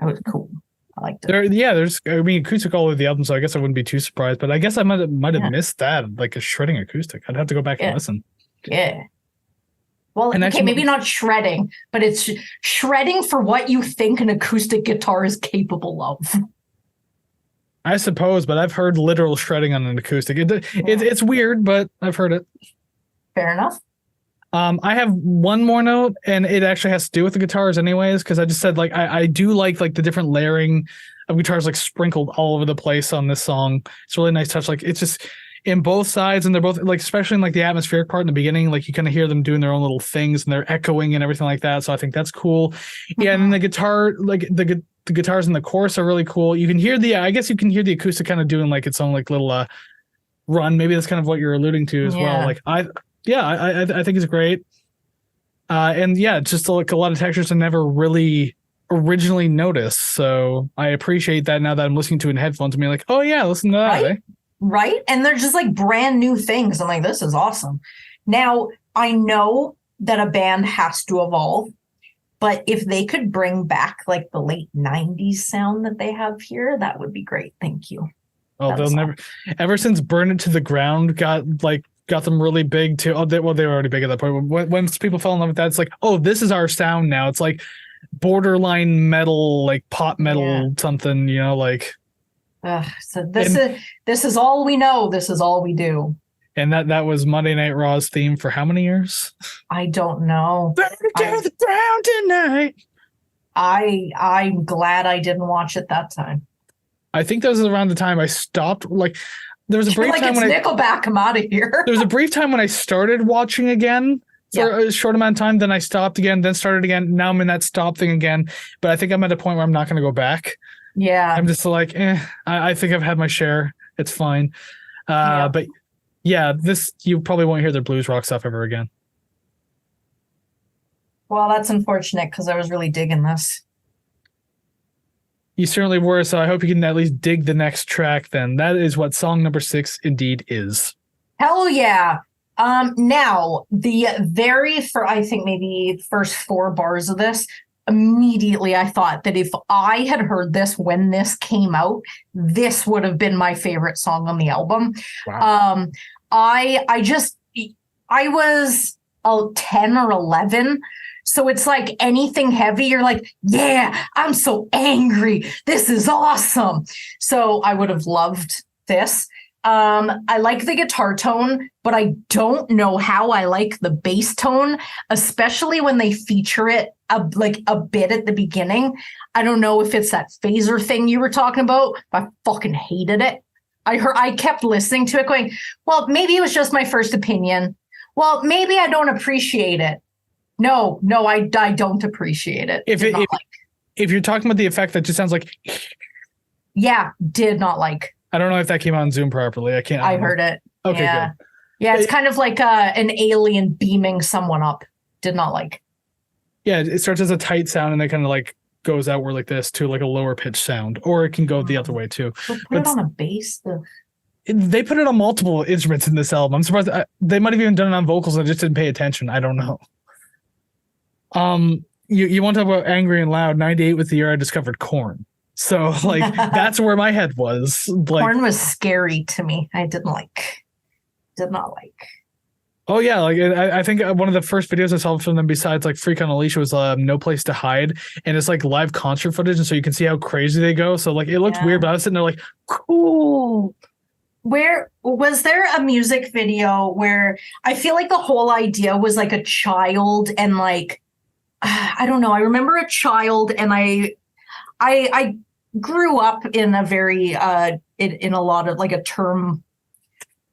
That was cool. I liked it. There's acoustic all over the album, so I guess I wouldn't be too surprised. But I guess I might have missed that, like a shredding acoustic. I'd have to go back and listen. Yeah. Well, maybe not shredding, but it's shredding for what you think an acoustic guitar is capable of. I suppose, but I've heard literal shredding on an acoustic. It's weird, but I've heard it. Fair enough. I have one more note, and it actually has to do with the guitars anyways, because I just said like I do like the different layering of guitars like sprinkled all over the place on this song. It's a really nice touch. Like it's just in both sides, and they're both like, especially in like the atmospheric part in the beginning, like you kind of hear them doing their own little things and they're echoing and everything like that. So I think that's cool. Yeah, and then the guitar, like the guitars in the chorus are really cool. You can hear I guess you can hear the acoustic kind of doing like its own like little run. Maybe that's kind of what you're alluding to as well. Like I think it's great. And yeah, it's just like a lot of textures I never really originally noticed. So I appreciate that now that I'm listening to it in headphones and be like, oh yeah, listen to that. Right? Right? And they're just like brand new things. I'm like, this is awesome. Now, I know that a band has to evolve, but if they could bring back like the late 90s sound that they have here, that would be great. Thank you. Oh, they'll never, ever since Burn It to the Ground got them really big too. Oh, they were already big at that point. When people fell in love with that, it's like, oh, this is our sound now. It's like borderline metal, like pop metal, something, you know, like. So this is all we know. This is all we do. And that was Monday Night Raw's theme for how many years? I don't know. Burn it to the ground tonight. I'm glad I didn't watch it that time. I think that was around the time I stopped. Like there was a brief time when Nickelback, come out of here. There was a brief time when I started watching again for a short amount of time. Then I stopped again, then started again. Now I'm in that stop thing again. But I think I'm at a point where I'm not going to go back. Yeah. I'm just like, I think I've had my share. It's fine. But yeah, you probably won't hear their blues rock stuff ever again. Well, that's unfortunate because I was really digging this. You certainly were, so I hope you can at least dig the next track then. That is what song number 6 indeed is. Hell yeah. Now, I think maybe first 4 bars of this, immediately I thought that if I had heard this when this came out, this would have been my favorite song on the album. Wow. I was 10 or 11. So it's like anything heavy, you're like, yeah, I'm so angry. This is awesome. So I would have loved this. I like the guitar tone, but I don't know how I like the bass tone, especially when they feature it a bit at the beginning. I don't know if it's that phaser thing you were talking about, but I fucking hated it. I kept listening to it going, well, maybe it was just my first opinion. Well, maybe I don't appreciate it. No, I don't appreciate it. If you're talking about the effect that just sounds like, yeah, did not like. I don't know if that came on Zoom properly. I heard it. Okay, yeah. good. Yeah, it's kind of like an alien beaming someone up. Did not like. Yeah, it starts as a tight sound and then kind of like goes outward like this to like a lower pitch sound, or it can go the other way too. Put it on a bass. They put it on multiple instruments in this album. I'm surprised they might have even done it on vocals. I just didn't pay attention. I don't know. You want to talk about angry and loud? 98 was the year I discovered Korn. So like that's where my head was. Like, Korn was scary to me. I did not like. Oh yeah, like I think one of the first videos I saw from them besides like Freak on a Leash was No Place to Hide, and it's like live concert footage, and so you can see how crazy they go. So like it looked weird, but I was sitting there like, cool. Where was there a music video where I feel like the whole idea was like a child and like I don't know. I remember a child, and I grew up in a very in a lot of like a term,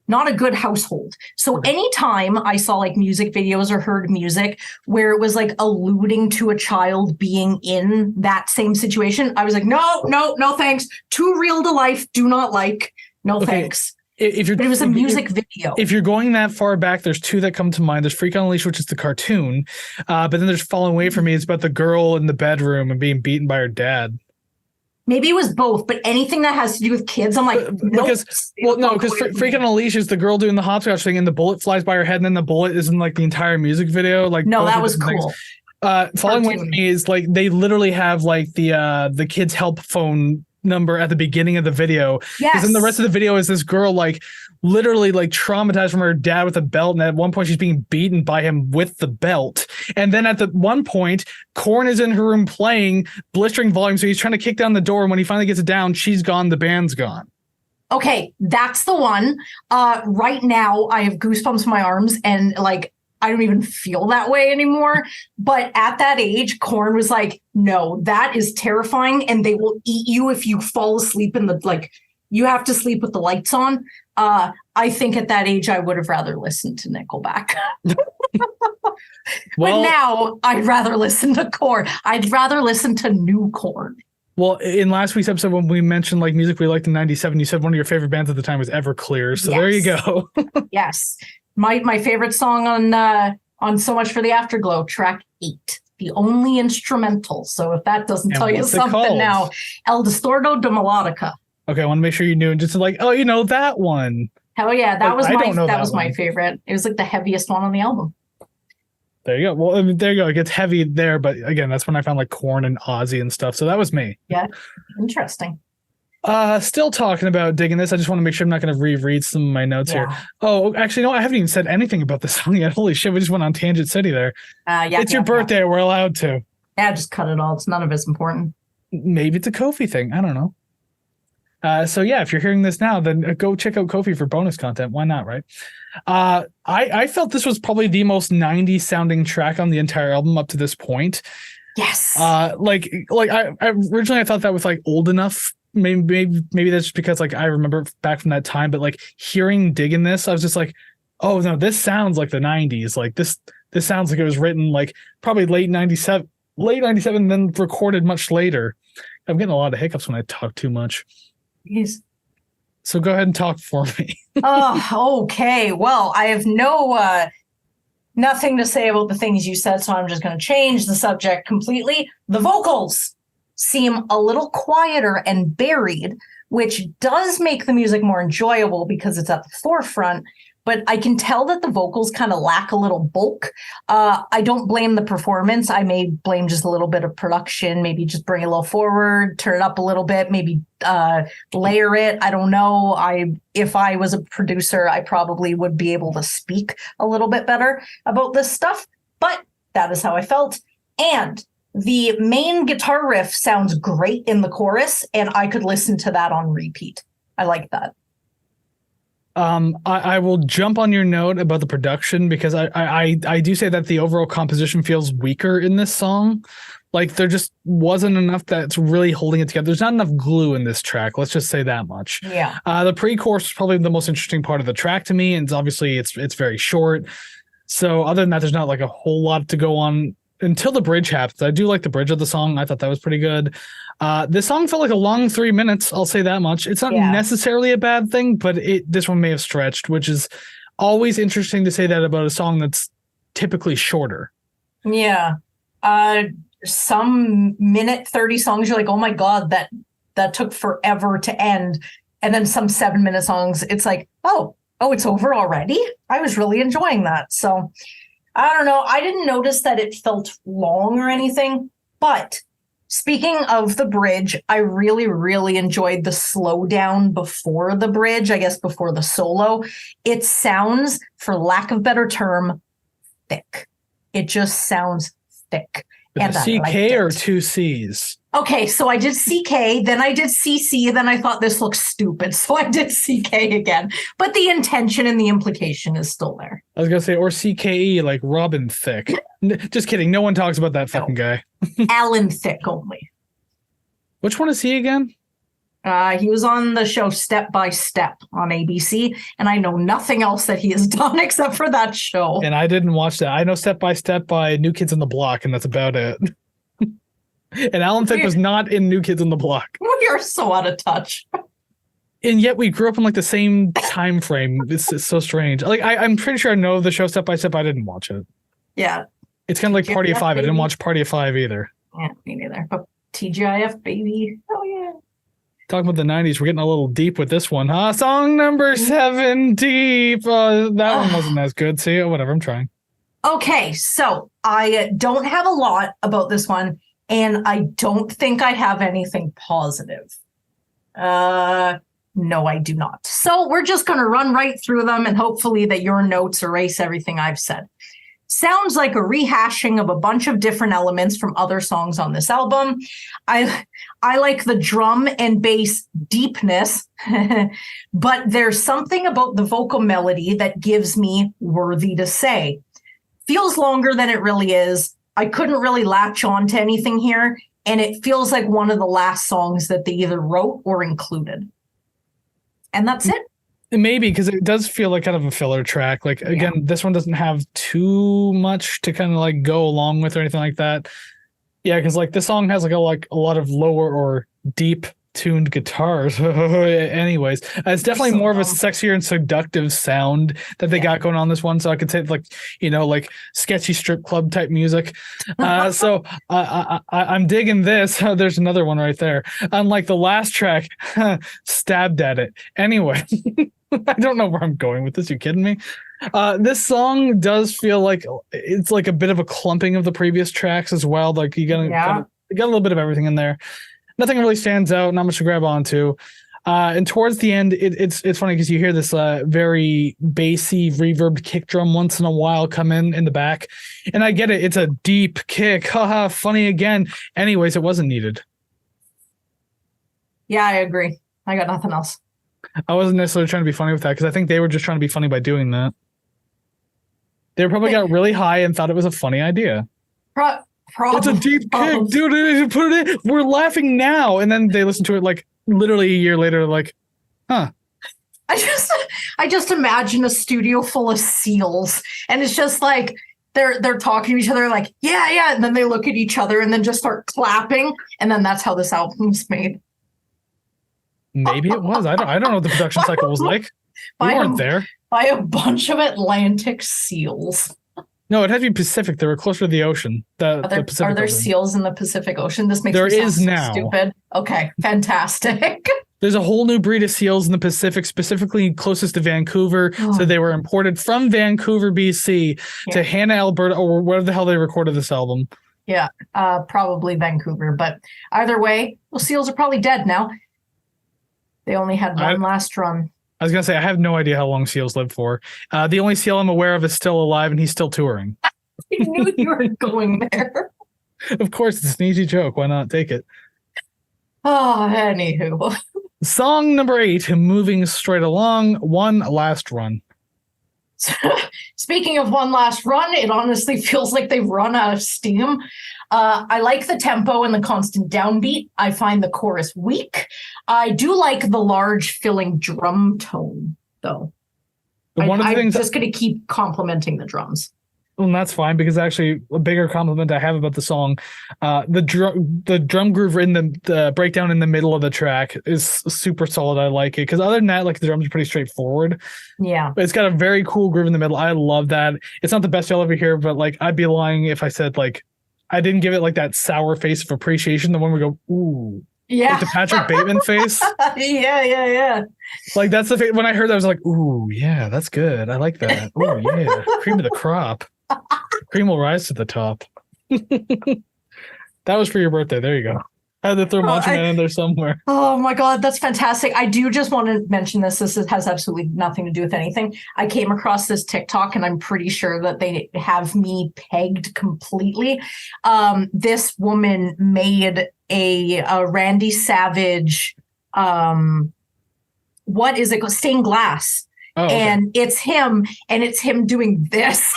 not a good household. So anytime I saw like music videos or heard music where it was like alluding to a child being in that same situation, I was like, no, thanks. Too real to life. Do not like. No, thanks. But it was a music video. If you're going that far back, there's 2 that come to mind. There's Freak on a Leash, which is the cartoon. But then there's Falling Away From Me. It's about the girl in the bedroom and being beaten by her dad. Maybe it was both, but anything that has to do with kids, I'm like, because Freak on a Leash is the girl doing the hopscotch thing, and the bullet flies by her head, and then the bullet is in like the entire music video. Like, no, that was cool. Falling Away From Me is like they literally have like the kids' help phone number at the beginning of the video. Yes. Because then the rest of the video is this girl like literally like traumatized from her dad with a belt, and at one point she's being beaten by him with the belt. And then at the one point, Korn is in her room playing blistering volume, so he's trying to kick down the door, and when he finally gets it down, she's gone, the band's gone. Okay, that's the one. Right now I have goosebumps in my arms, and like I don't even feel that way anymore. But at that age, Korn was like, no, that is terrifying. And they will eat you if you fall asleep in the, like, you have to sleep with the lights on. I think at that age, I would have rather listened to Nickelback. But now I'd rather listen to Korn. I'd rather listen to new Korn. Well, in last week's episode, when we mentioned like music we liked in '97, you said one of your favorite bands at the time was Everclear. So There you go. Yes. My favorite song on So Much for the Afterglow, track 8, the only instrumental. So if that doesn't tell you something now, El Distordo de Melodica. Okay, I want to make sure you knew, and just like, oh, you know that one. Hell yeah, that was my favorite. It was like the heaviest one on the album. There you go. Well, I mean, there you go. It gets heavy there, but again, that's when I found like Korn and Ozzy and stuff. So that was me. Yeah, interesting. Still talking about digging this. I just want to make sure I'm not going to reread some of my notes here. Oh, actually, no, I haven't even said anything about this song yet. Holy shit, we just went on Tangent City there. It's your birthday. We're allowed to. Yeah, just cut it all. It's none of it's important. Maybe it's a Ko-fi thing. I don't know. So yeah, if you're hearing this now, then go check out Ko-fi for bonus content. Why not, right? I felt this was probably the most 90s sounding track on the entire album up to this point. Yes. Like I originally I thought that was like old enough. Maybe that's just because like I remember back from that time, but like hearing Diggin' This, I was just like, oh no, this sounds like the 90s. Like this sounds like it was written like probably late 97, then recorded much later. I'm getting a lot of hiccups when I talk too much. Yes. So go ahead and talk for me. Oh, okay. Well, I have nothing to say about the things you said, so I'm just going to change the subject completely. The vocals seem a little quieter and buried, which does make the music more enjoyable because it's at the forefront. But I can tell that the vocals kind of lack a little bulk. I don't blame the performance. I may blame just a little bit of production, maybe just bring it a little forward, turn it up a little bit, maybe layer it. I don't know. If I was a producer, I probably would be able to speak a little bit better about this stuff. But that is how I felt. And the main guitar riff sounds great in the chorus, and I could listen to that on repeat. I like that. I will jump on your note about the production because I do say that the overall composition feels weaker in this song. Like there just wasn't enough that's really holding it together. There's not enough glue in this track. Let's just say that much. Yeah. The pre-chorus is probably the most interesting part of the track to me, and it's obviously it's very short. So other than that, there's not like a whole lot to go on until the bridge happens. I do like the bridge of the song. I thought that was pretty good. This song felt like a long 3 minutes. I'll say that much. It's not necessarily a bad thing, but this one may have stretched, which is always interesting to say that about a song that's typically shorter. Yeah. Some minute 30 songs, you're like, oh my God, that took forever to end. And then some 7-minute songs, it's like, oh, it's over already? I was really enjoying that. So I don't know. I didn't notice that it felt long or anything, but speaking of the bridge, I really, really enjoyed the slowdown before the bridge, I guess before the solo. It sounds, for lack of better term, thick. It just sounds thick. And a CK or 2 C's? Okay, so I did CK, then I did CC, then I thought this looks stupid, so I did CK again. But the intention and the implication is still there. I was going to say, or CKE, like Robin Thicke. Just kidding, no one talks about that fucking guy. Alan Thicke only. Which one is he again? He was on the show Step by Step on ABC, and I know nothing else that he has done except for that show. And I didn't watch that. I know Step by Step by New Kids on the Block, and that's about it. And Alan Thicke was not in New Kids on the Block. We are so out of touch. And yet we grew up in like the same time frame. It's so strange. Like I'm pretty sure I know the show Step by Step. I didn't watch it. Yeah. It's kind of like Party of Five. Baby. I didn't watch Party of Five either. Yeah, me neither. But TGIF, baby. Oh, yeah. Talking about the 90s, we're getting a little deep with this one, huh? Song number 7, Deep. That one wasn't as good. See, whatever, I'm trying. Okay, so I don't have a lot about this one, and I don't think I have anything positive. No, I do not. So we're just going to run right through them, and hopefully that your notes erase everything I've said. Sounds like a rehashing of a bunch of different elements from other songs on this album. I like the drum and bass deepness, but there's something about the vocal melody that gives me worthy to say. feels longer than it really is. I couldn't really latch on to anything here, and it feels like one of the last songs that they either wrote or included. And that's it. Maybe, because it does feel like kind of a filler track. Like, again, this one doesn't have too much to kind of like go along with or anything like that. Yeah, because like this song has like a lot of lower or deep tuned guitars. Anyways, it's definitely more of a sexier and seductive sound that they got going on this one. So I could say like, like sketchy strip club type music. So I'm digging this. There's another one right there. Unlike the last track, stabbed at it. Anyway, I don't know where I'm going with this. You kidding me? This song does feel like it's like a bit of a clumping of the previous tracks as well. Like you got a little bit of everything in there. Nothing really stands out, not much to grab onto. And towards the end, it's funny because you hear this very bassy, reverbed kick drum once in a while come in the back. And I get it. It's a deep kick. Haha, funny again. Anyways, it wasn't needed. Yeah, I agree. I got nothing else. I wasn't necessarily trying to be funny with that because I think they were just trying to be funny by doing that. They probably got really high and thought it was a funny idea. It's a deep kick, dude. Put it in. We're laughing now, and then they listen to it like literally a year later, like, huh. I just imagine a studio full of seals, and it's just like they're talking to each other, like, yeah, and then they look at each other and then just start clapping, and then that's how this album's made. Maybe it was. I don't know what the production cycle was like. We weren't there. By a bunch of Atlantic seals. No, it had to be Pacific. They were closer to the ocean. Are there Ocean. Seals in the Pacific Ocean? This makes there me sound is so now. Stupid. Okay, fantastic. There's a whole new breed of seals in the Pacific, specifically closest to Vancouver. So they were imported from Vancouver, BC to Hannah, Alberta, or where the hell they recorded this album. Yeah, probably Vancouver. But either way, those seals are probably dead now. They only had one last run. I was going to say, I have no idea how long seals live for. The only seal I'm aware of is still alive, and he's still touring. I knew you were going there. Of course, it's an easy joke. Why not take it? Oh, anywho. Song number 8, moving straight along, One Last Run. Speaking of One Last Run, it honestly feels like they've run out of steam. I like the tempo and the constant downbeat. I find the chorus weak. I do like the large filling drum tone, though. I'm just going to keep complimenting the drums. Well, that's fine, because actually a bigger compliment I have about the song, the drum groove in the breakdown in the middle of the track is super solid. I like it, because other than that, like, the drums are pretty straightforward. Yeah, but it's got a very cool groove in the middle. I love that. It's not the best you'll ever hear, but like, I'd be lying if I said like I didn't give it like that sour face of appreciation. The one we go, ooh. Yeah. Like the Patrick Bateman face. Yeah. Like, that's the face. When I heard that, I was like, ooh, yeah, that's good. I like that. Ooh, yeah. Cream of the crop. Cream will rise to the top. That was for your birthday. There you go. I had to throw Macho Man in there somewhere. Oh my God, that's fantastic. I do just want to mention this. This has absolutely nothing to do with anything. I came across this TikTok, and I'm pretty sure that they have me pegged completely. This woman made a Randy Savage, what is it called? Stained glass. Oh, okay. And it's him doing this.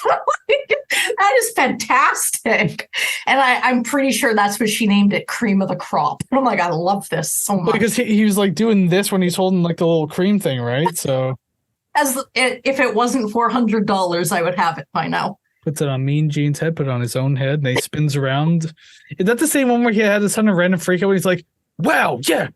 That is fantastic. And I'm pretty sure that's what she named it, Cream of the Crop. And I'm like, I love this so much. Because he was like doing this when he's holding like the little cream thing, right? So if it wasn't $400, I would have it by now. Puts it on Mean Gene's head, put it on his own head, and he spins around. Is that the same one where he had this kind of random freak out when he's like, wow, yeah,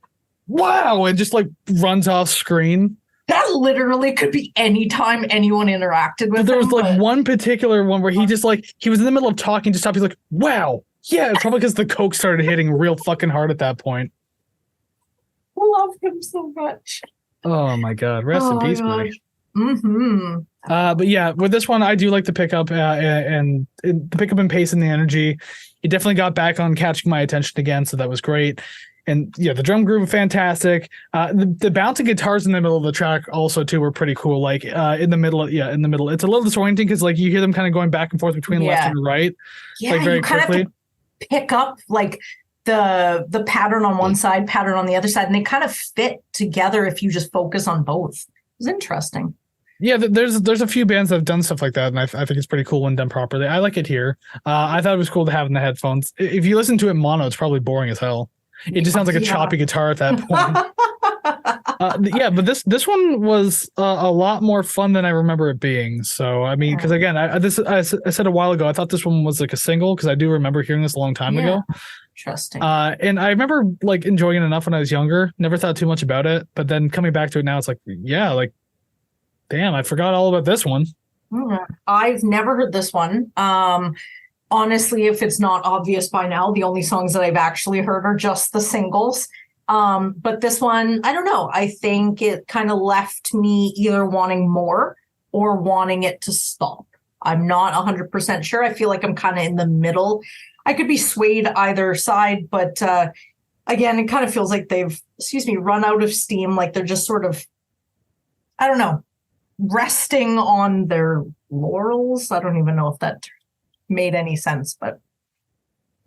wow, and just like runs off screen? That literally could be any time anyone interacted with him. There was like one particular one where he just like, he was in the middle of talking, just stopped. He's like, wow. Yeah, it's probably because the coke started hitting real fucking hard at that point. I love him so much. Oh my God. Rest in peace, buddy. Mm-hmm. But yeah, with this one, I do like the pickup and the pickup and pace and the energy. It definitely got back on catching my attention again, so that was great. And yeah, the drum groove, fantastic. The bouncing guitars in the middle of the track also too were pretty cool. Like in the middle, it's a little disorienting because like you hear them kind of going back and forth between left and right, like very quickly. Have to pick up like the pattern on one side, pattern on the other side, and they kind of fit together if you just focus on both. It was interesting. Yeah, there's a few bands that have done stuff like that, and I think it's pretty cool when done properly. I like it here. I thought it was cool to have in the headphones. If you listen to it mono, it's probably boring as hell. It just sounds like a choppy guitar at that point. Yeah, but this one was a lot more fun than I remember it being. So I mean, because again, I said a while ago, I thought this one was like a single because I do remember hearing this a long time ago. Interesting. And I remember like enjoying it enough when I was younger. Never thought too much about it, but then coming back to it now, it's like, yeah, like, damn, I forgot all about this one. I've never heard this one. Honestly, if it's not obvious by now, the only songs that I've actually heard are just the singles. But this one, I don't know. I think it kind of left me either wanting more or wanting it to stop. I'm not 100% sure. I feel like I'm kind of in the middle. I could be swayed either side, but again, it kind of feels like they've, run out of steam. Like they're just sort of, I don't know, resting on their laurels. I don't even know if that made any sense, but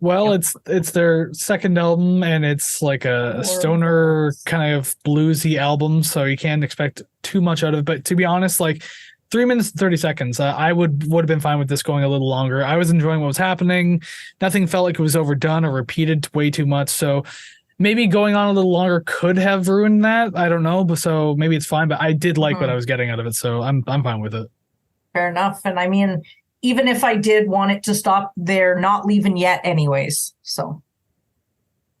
well, it's their second album, and it's like a stoner kind of bluesy album, so you can't expect too much out of it. But to be honest, like 3 minutes and 30 seconds, I would have been fine with this going a little longer. I was enjoying what was happening. Nothing felt like it was overdone or repeated way too much. So maybe going on a little longer could have ruined that. I don't know, but so maybe it's fine. But I did like what I was getting out of it, so I'm fine with it. Fair enough. And I mean, even if I did want it to stop, they're not leaving yet anyways. So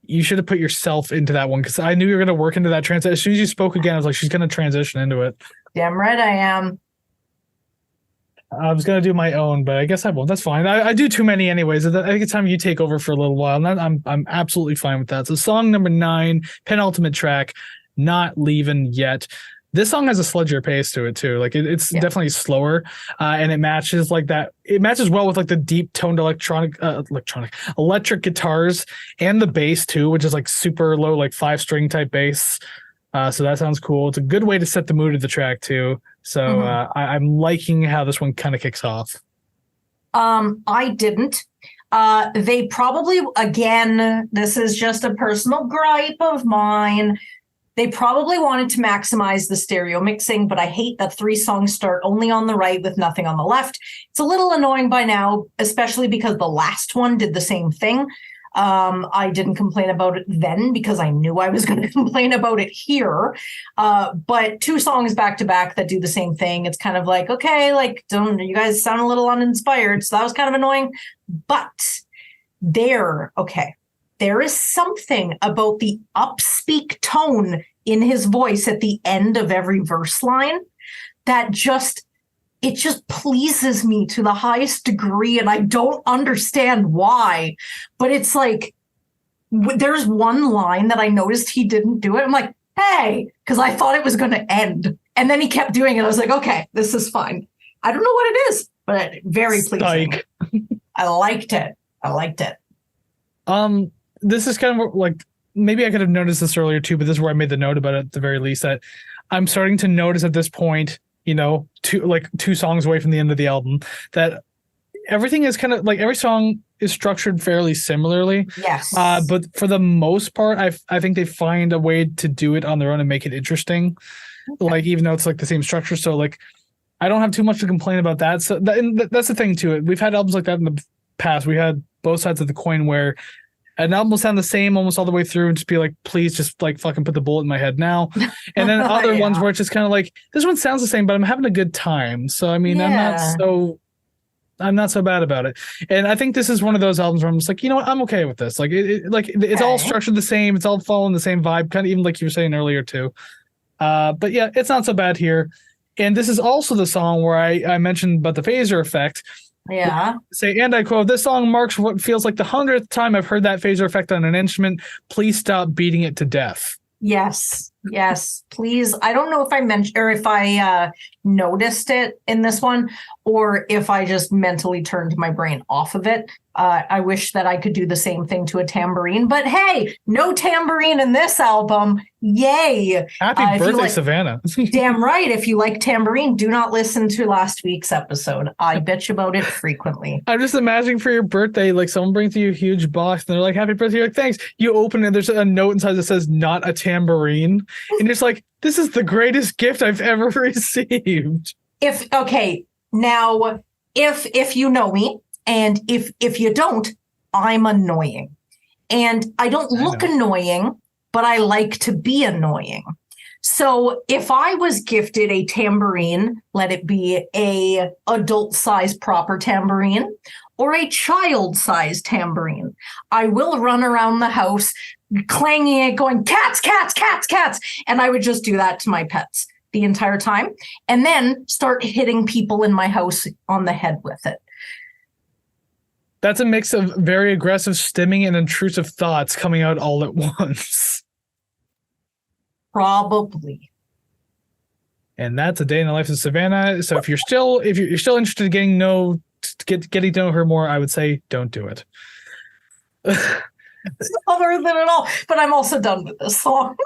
you should have put yourself into that one because I knew you were going to work into that transition. As soon as you spoke again, I was like, she's going to transition into it. Damn right I am. I was going to do my own, but I guess I won't. That's fine. I do too many anyways. I think it's time you take over for a little while. And I'm absolutely fine with that. So song number 9, penultimate track, Not Leaving Yet. This song has a sludgier pace to it too. Like it's definitely slower, and it matches like that. It matches well with like the deep toned electric guitars and the bass too, which is like super low, like 5-string type bass. So that sounds cool. It's a good way to set the mood of the track too. So I'm liking how this one kind of kicks off. I didn't. They probably, again, this is just a personal gripe of mine. They probably wanted to maximize the stereo mixing, but I hate that 3 songs start only on the right with nothing on the left. It's a little annoying by now, especially because the last one did the same thing. I didn't complain about it then because I knew I was going to complain about it here. But 2 songs back to back that do the same thing. It's kind of like, okay, like, don't you guys sound a little uninspired. So that was kind of annoying, but there is something about the upspeak tone in his voice at the end of every verse line that just pleases me to the highest degree. And I don't understand why, but it's like, there's one line that I noticed he didn't do it. I'm like, hey, because I thought it was going to end. And then he kept doing it. I was like, okay, this is fine. I don't know what it is, but very pleasing. I liked it. This is kind of like, maybe I could have noticed this earlier too, but this is where I made the note about it at the very least, that I'm starting to notice at this point, 2 songs away from the end of the album, that everything is kind of like every song is structured fairly similarly. Yes. But for the most part, I think they find a way to do it on their own and make it interesting. Okay. Like, even though it's like the same structure. So like, I don't have too much to complain about that. So that's the thing to it. We've had albums like that in the past. We had both sides of the coin where an album will sound the same almost all the way through and just be like, please just like fucking put the bullet in my head now. And then other ones where it's just kind of like, this one sounds the same, but I'm having a good time. So, I mean, I'm not so bad about it. And I think this is one of those albums where I'm just like, you know what? I'm okay with this. Like it's all structured the same. It's all following the same vibe, kind of even like you were saying earlier too. But yeah, it's not so bad here. And this is also the song where I mentioned about the phaser effect. Yeah. And I quote, "This song marks what feels like the 100th time I've heard that phaser effect on an instrument. Please stop beating it to death." Yes, please. I don't know if I mentioned or if I noticed it in this one or if I just mentally turned my brain off of it. I wish that I could do the same thing to a tambourine, but hey, no tambourine in this album. Yay. Happy birthday, Savannah. Damn right. If you like tambourine, do not listen to last week's episode. I bitch about it frequently. I'm just imagining for your birthday, like someone brings you a huge box and they're like, happy birthday. You're like, thanks. You open it, there's a note inside that says not a tambourine. And it's like, this is the greatest gift I've ever received. Now if you know me, and if you don't, I'm annoying. And I don't look annoying, but I like to be annoying. So if I was gifted a tambourine, let it be a adult-sized proper tambourine or a child-sized tambourine, I will run around the house clanging it, going, cats, cats, cats, cats. And I would just do that to my pets the entire time, and then start hitting people in my house on the head with it. That's a mix of very aggressive stimming and intrusive thoughts coming out all at once. Probably. And that's a day in the life of Savannah. So if you're still interested in getting to know her more, I would say don't do it. It's not worth it at all. But I'm also done with this song.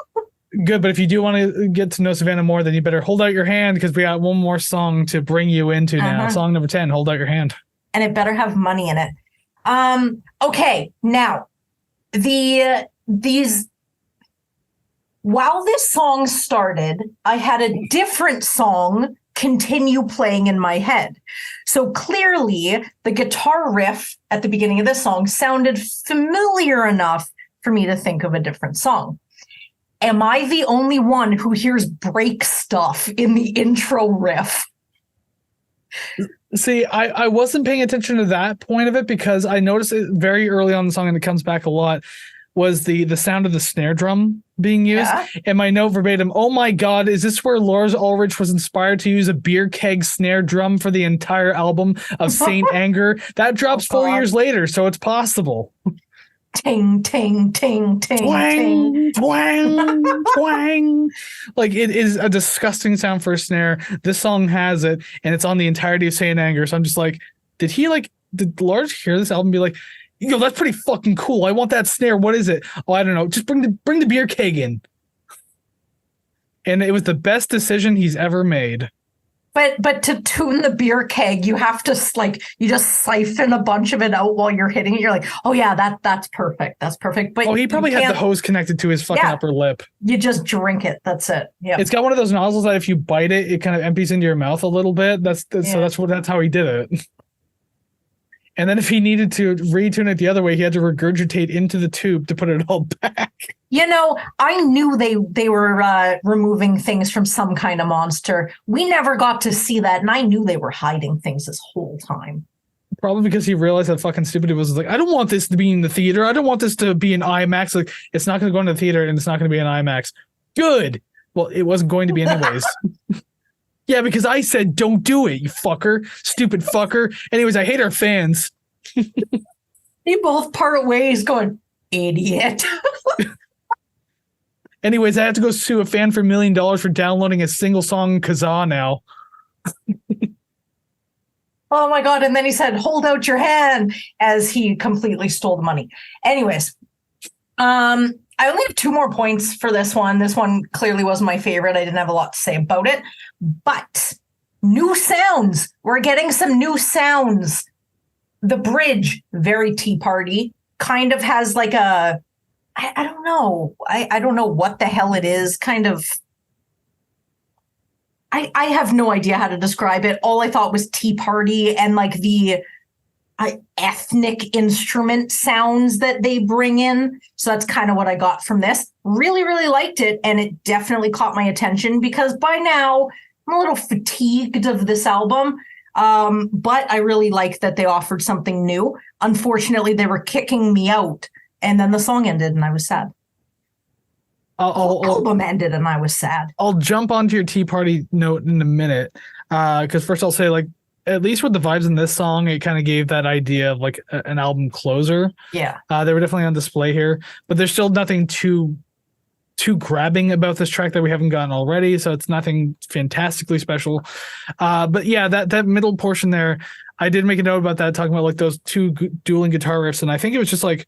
Good, but if you do want to get to know Savannah more, then you better hold out your hand, because we got one more song to bring you into now. Song number 10, Hold Out Your Hand. And it better have money in it. Okay, now while this song started, I had a different song continue playing in my head. So clearly the guitar riff at the beginning of this song sounded familiar enough for me to think of a different song. Am I the only one who hears break stuff in the intro riff? See, I wasn't paying attention to that point of it, because I noticed it very early on in the song, and it comes back a lot, was the sound of the snare drum being used. Yeah. And my note verbatim, oh my God, is this where Lars Ulrich was inspired to use a beer keg snare drum for the entire album of Saint Anger? That drops 4 years later, so it's possible. Ting, ting, ting, ting, twang, ting. twang, twang. Like, it is a disgusting sound for a snare. This song has it, and it's on the entirety of Saint Anger. So I'm just like, did Lars hear this album and be like, yo, that's pretty fucking cool. I want that snare. What is it? Oh, I don't know. Just bring the beer keg in. And it was the best decision he's ever made. But to tune the beer keg, you have to you just siphon a bunch of it out while you're hitting it. You're like, oh yeah, that's perfect. That's perfect. But he probably had the hose connected to his fucking upper lip. You just drink it. That's it. Yeah. It's got one of those nozzles that if you bite it, it kind of empties into your mouth a little bit. So that's how he did it. And then if he needed to retune it the other way, he had to regurgitate into the tube to put it all back. You know, I knew they were removing things from some kind of monster. We never got to see that, and I knew they were hiding things this whole time. Probably because he realized how fucking stupid it was. Like, I don't want this to be in the theater. I don't want this to be in IMAX. Like, it's not going to go into the theater, and it's not going to be in IMAX. Good. Well, it wasn't going to be anyways. Yeah, because I said don't do it, you fucker. Stupid fucker. Anyways, I hate our fans. They both part ways going, idiot. Anyways, I have to go sue a fan for $1 million for downloading a single song in Kazaa now. Oh my God. And then he said, hold out your hand, as he completely stole the money. Anyways, I only have 2 more points for this one. This one clearly was my favorite. I didn't have a lot to say about it, but new sounds. We're getting some new sounds. The bridge, very Tea Party, kind of has like a, I don't know. I don't know what the hell it is. Kind of, I have no idea how to describe it. All I thought was Tea Party and like the ethnic instrument sounds that they bring in. So that's kind of what I got from this. Really, really liked it. And it definitely caught my attention, because by now I'm a little fatigued of this album. But I really like that they offered something new. Unfortunately, they were kicking me out, and then the song ended and I was sad. The album ended and I was sad. I'll jump onto your Tea Party note in a minute. Because first I'll say, like, at least with the vibes in this song, it kind of gave that idea of like an album closer. Yeah. They were definitely on display here, but there's still nothing too grabbing about this track that we haven't gotten already. So it's nothing fantastically special. But yeah, that middle portion there, I did make a note about that, talking about like those 2 dueling guitar riffs. And I think it was just like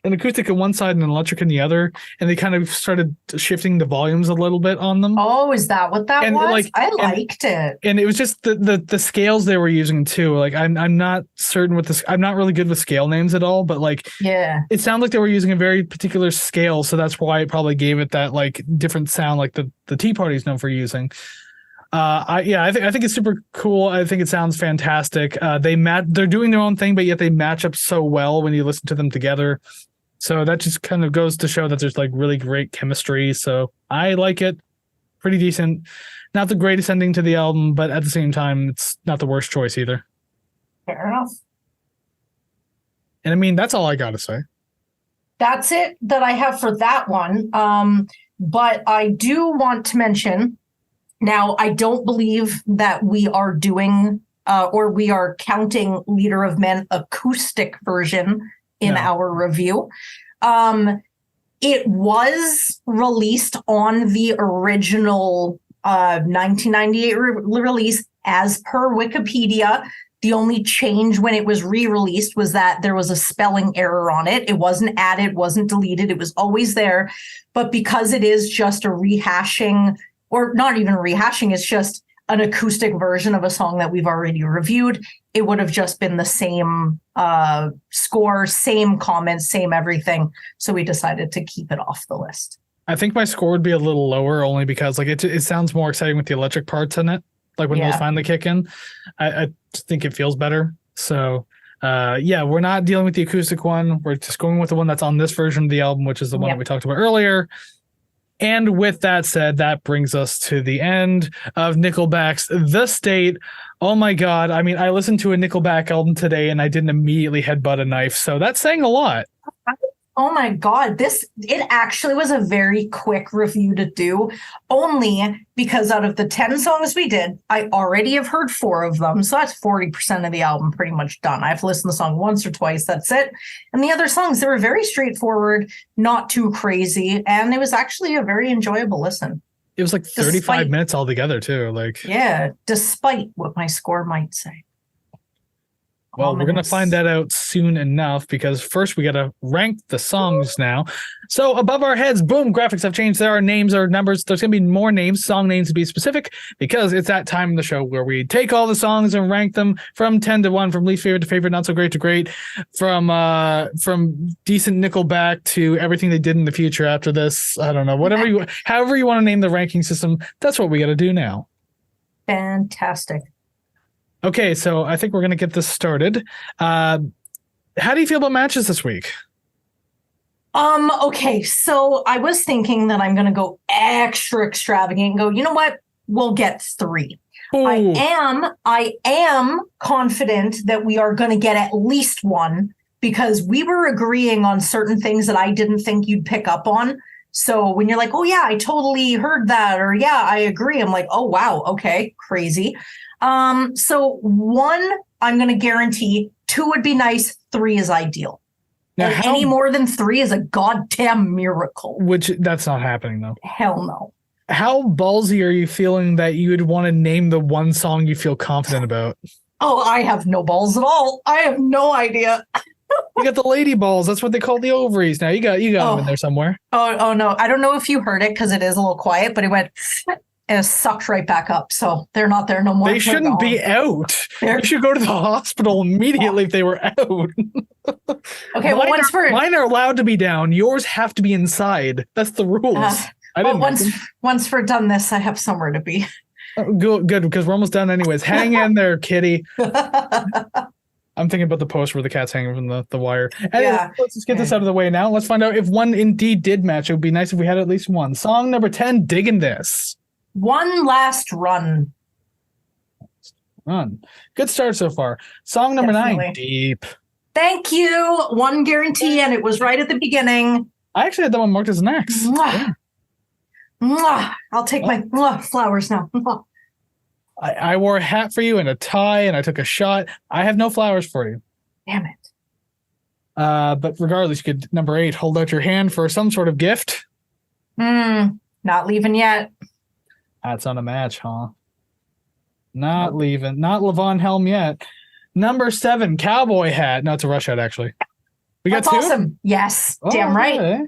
an acoustic on one side and an electric on the other, and they kind of started shifting the volumes a little bit on them. Oh, is that what that was? I liked it. And it was just the scales they were using too. Like, I'm not certain with this. I'm not really good with scale names at all, but like, yeah, it sounded like they were using a very particular scale, so that's why it probably gave it that like different sound, like the Tea Party's known for using. I think it's super cool. I think it sounds fantastic. They're doing their own thing, but yet they match up so well when you listen to them together. So that just kind of goes to show that there's like really great chemistry. So I like it. Pretty decent. Not the greatest ending to the album, but at the same time, it's not the worst choice either. Fair enough. And I mean, that's all I got to say. That's it that I have for that one. But I do want to mention, now I don't believe that we are doing or we are counting Leader of Men acoustic version in our review. It was released on the original 1998 release as per Wikipedia. The only change when it was re-released was that there was a spelling error on it. It wasn't added, wasn't deleted. It was always there. But because it is just a rehashing, or not even rehashing, it's just an acoustic version of a song that we've already reviewed, it would have just been the same score, same comments, same everything. So we decided to keep it off the list. I think my score would be a little lower only because like it sounds more exciting with the electric parts in it. Like when those finally kick in, I think it feels better. So we're not dealing with the acoustic one. We're just going with the one that's on this version of the album, which is the one that we talked about earlier. And with that said, that brings us to the end of Nickelback's The State. Oh my God. I mean, I listened to a Nickelback album today and I didn't immediately headbutt a knife. So that's saying a lot. Oh my God, it actually was a very quick review to do, only because out of the 10 songs we did, I already have heard 4 of them. So that's 40% of the album pretty much done. I've listened to the song once or twice, that's it. And the other songs, they were very straightforward, not too crazy. And it was actually a very enjoyable listen. It was like 35 minutes altogether too. Yeah, despite what my score might say. Well, we're going to find that out soon enough because first we got to rank the songs now. So above our heads, boom, graphics have changed. There are names or numbers. There's going to be more names, song names to be specific, because it's that time in the show where we take all the songs and rank them from 10 to 1, from least favorite to favorite, not so great to great, from decent Nickelback to everything they did in the future after this. I don't know, however you want to name the ranking system, that's what we got to do now. Fantastic. Okay, so I think we're going to get this started. How do you feel about matches this week? Okay, so I was thinking that I'm going to go extra extravagant and go, you know what? We'll get 3. Ooh. I am confident that we are going to get at least 1 because we were agreeing on certain things that I didn't think you'd pick up on. So when you're like, oh yeah, I totally heard that, or yeah, I agree. I'm like, oh wow, okay, crazy. So 1, I'm going to guarantee. 2 would be nice. 3 is ideal. Now, any more than 3 is a goddamn miracle. Which that's not happening though. Hell no. How ballsy are you feeling that you would want to name the one song you feel confident about? Oh, I have no balls at all. I have no idea. You got the lady balls. That's what they call the ovaries. Now you got them in there somewhere. Oh no. I don't know if you heard it because it is a little quiet, but it went and it sucked right back up. So they're not there no more. They shouldn't be out. You should go to the hospital immediately if they were out. Okay, mine are allowed to be down. Yours have to be inside. That's the rules. Once we're done this, I have somewhere to be. Good, because we're almost done anyways. Hang in there, kitty. I'm thinking about the post where the cat's hanging from the wire. Anyway, let's just get this out of the way now. Let's find out if 1 indeed did match. It would be nice if we had at least 1. Song number 10, Digging This. One Last Run. Good start so far. Song number 9, Deep. Thank you. 1 guarantee, and it was right at the beginning. I actually had that one marked as an X. Mwah. Yeah. Mwah. I'll take my flowers now. I wore a hat for you and a tie, and I took a shot. I have no flowers for you. Damn it. But regardless, you could, number 8, hold out your hand for some sort of gift. Not leaving yet. That's on a match, huh? Not leaving. Not Levon Helm yet. Number 7, cowboy hat. No, it's a Rush hat, actually. We got 2? That's awesome. Yes. Damn right. Okay.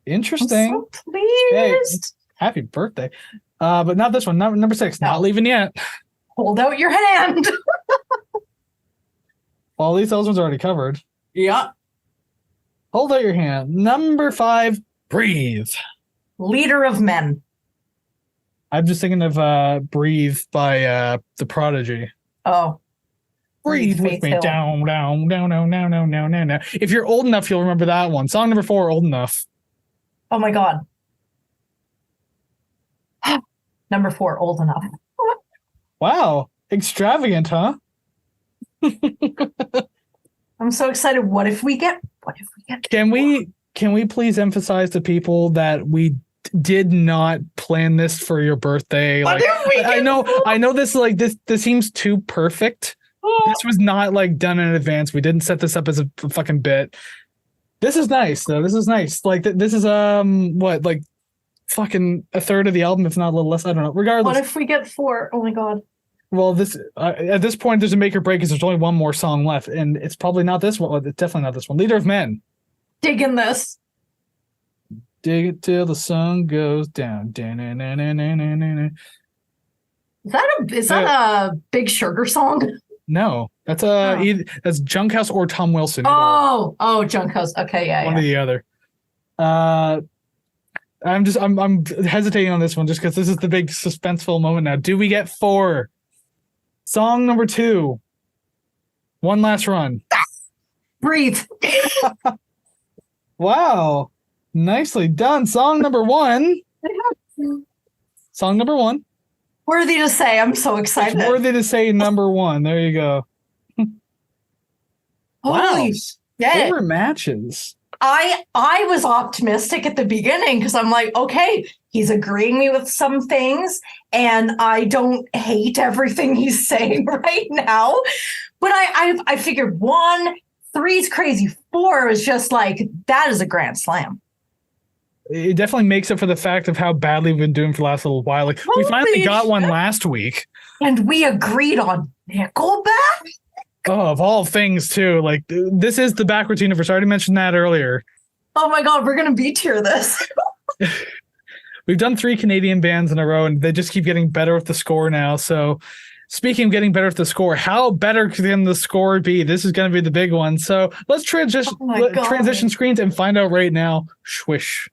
Interesting. I'm so pleased. Hey, happy birthday. But not this one. Number 6, Not leaving yet. Hold out your hand. Well, at least those ones are already covered. Yeah. Hold out your hand. Number 5, Breathe. Leader of Men. I'm just thinking of Breathe by The Prodigy. Oh, Breathe with Faith me. Hill. Down, down, down, down, down, down, down, down, down. If you're old enough, you'll remember that one. Song number 4, Old Enough. Oh my God. Number 4, Old Enough. Wow. Extravagant, huh? I'm so excited. What if we get? Can we please emphasize to people that we did not plan this for your birthday? What Like, if we I get know this seems too perfect. This was not like done in advance. We didn't set this up as a fucking bit. This is nice though. This is nice. Like this is what, like fucking a third of the album, if not a little less. I don't know. Regardless. What if we get 4? Oh my God. Well, this at this point there's a make or break because there's only one more song left, and it's probably not this one. Well, it's definitely not this one. Leader of Men. Digging this. Dig it till the sun goes down. Is that a Big Sugar song? No, that's that's Junkhouse or Tom Wilson. Oh, Junkhouse. Okay, yeah, one or the other. I'm hesitating on this one just because this is the big suspenseful moment now. Do we get 4? Song number 2. One last run. Breathe. Wow, nicely done. Song number 1. Song number 1. Worthy to say. I'm so excited. It's worthy to say number 1. There you go. Holy shit. 4 matches. I was optimistic at the beginning because I'm like, okay, he's agreeing me with some things and I don't hate everything he's saying right now. But I figured 1, 3 is crazy. 4 is just like, that is a grand slam. It definitely makes up for the fact of how badly we've been doing for the last little while. Like, we finally got one last week. And we agreed on Nickelback? Oh, of all things, too. Like, this is the Backwards Universe. I already mentioned that earlier. Oh my God, we're going to B-tier this. We've done 3 Canadian bands in a row, and they just keep getting better with the score now. So, speaking of getting better with the score, how better can the score be? This is going to be the big one. So, let's transition screens and find out right now. Swish.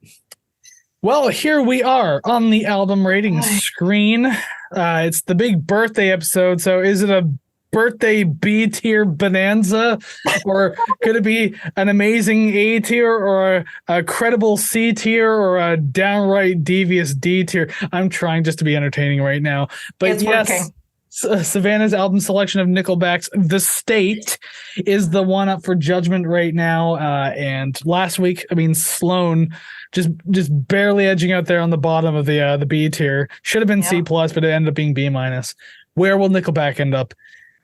Well, here we are on the album rating screen. It's the big birthday episode. So, is it a birthday B tier bonanza, or could it be an amazing A tier, or a credible C tier, or a downright devious D tier? I'm trying just to be entertaining right now, but it's working. Savannah's album selection of Nickelback's The State is the one up for judgment right now. And last week, I mean, Sloan just barely edging out there on the bottom of the B tier. Should have been C+, but it ended up being B-. Where will Nickelback end up?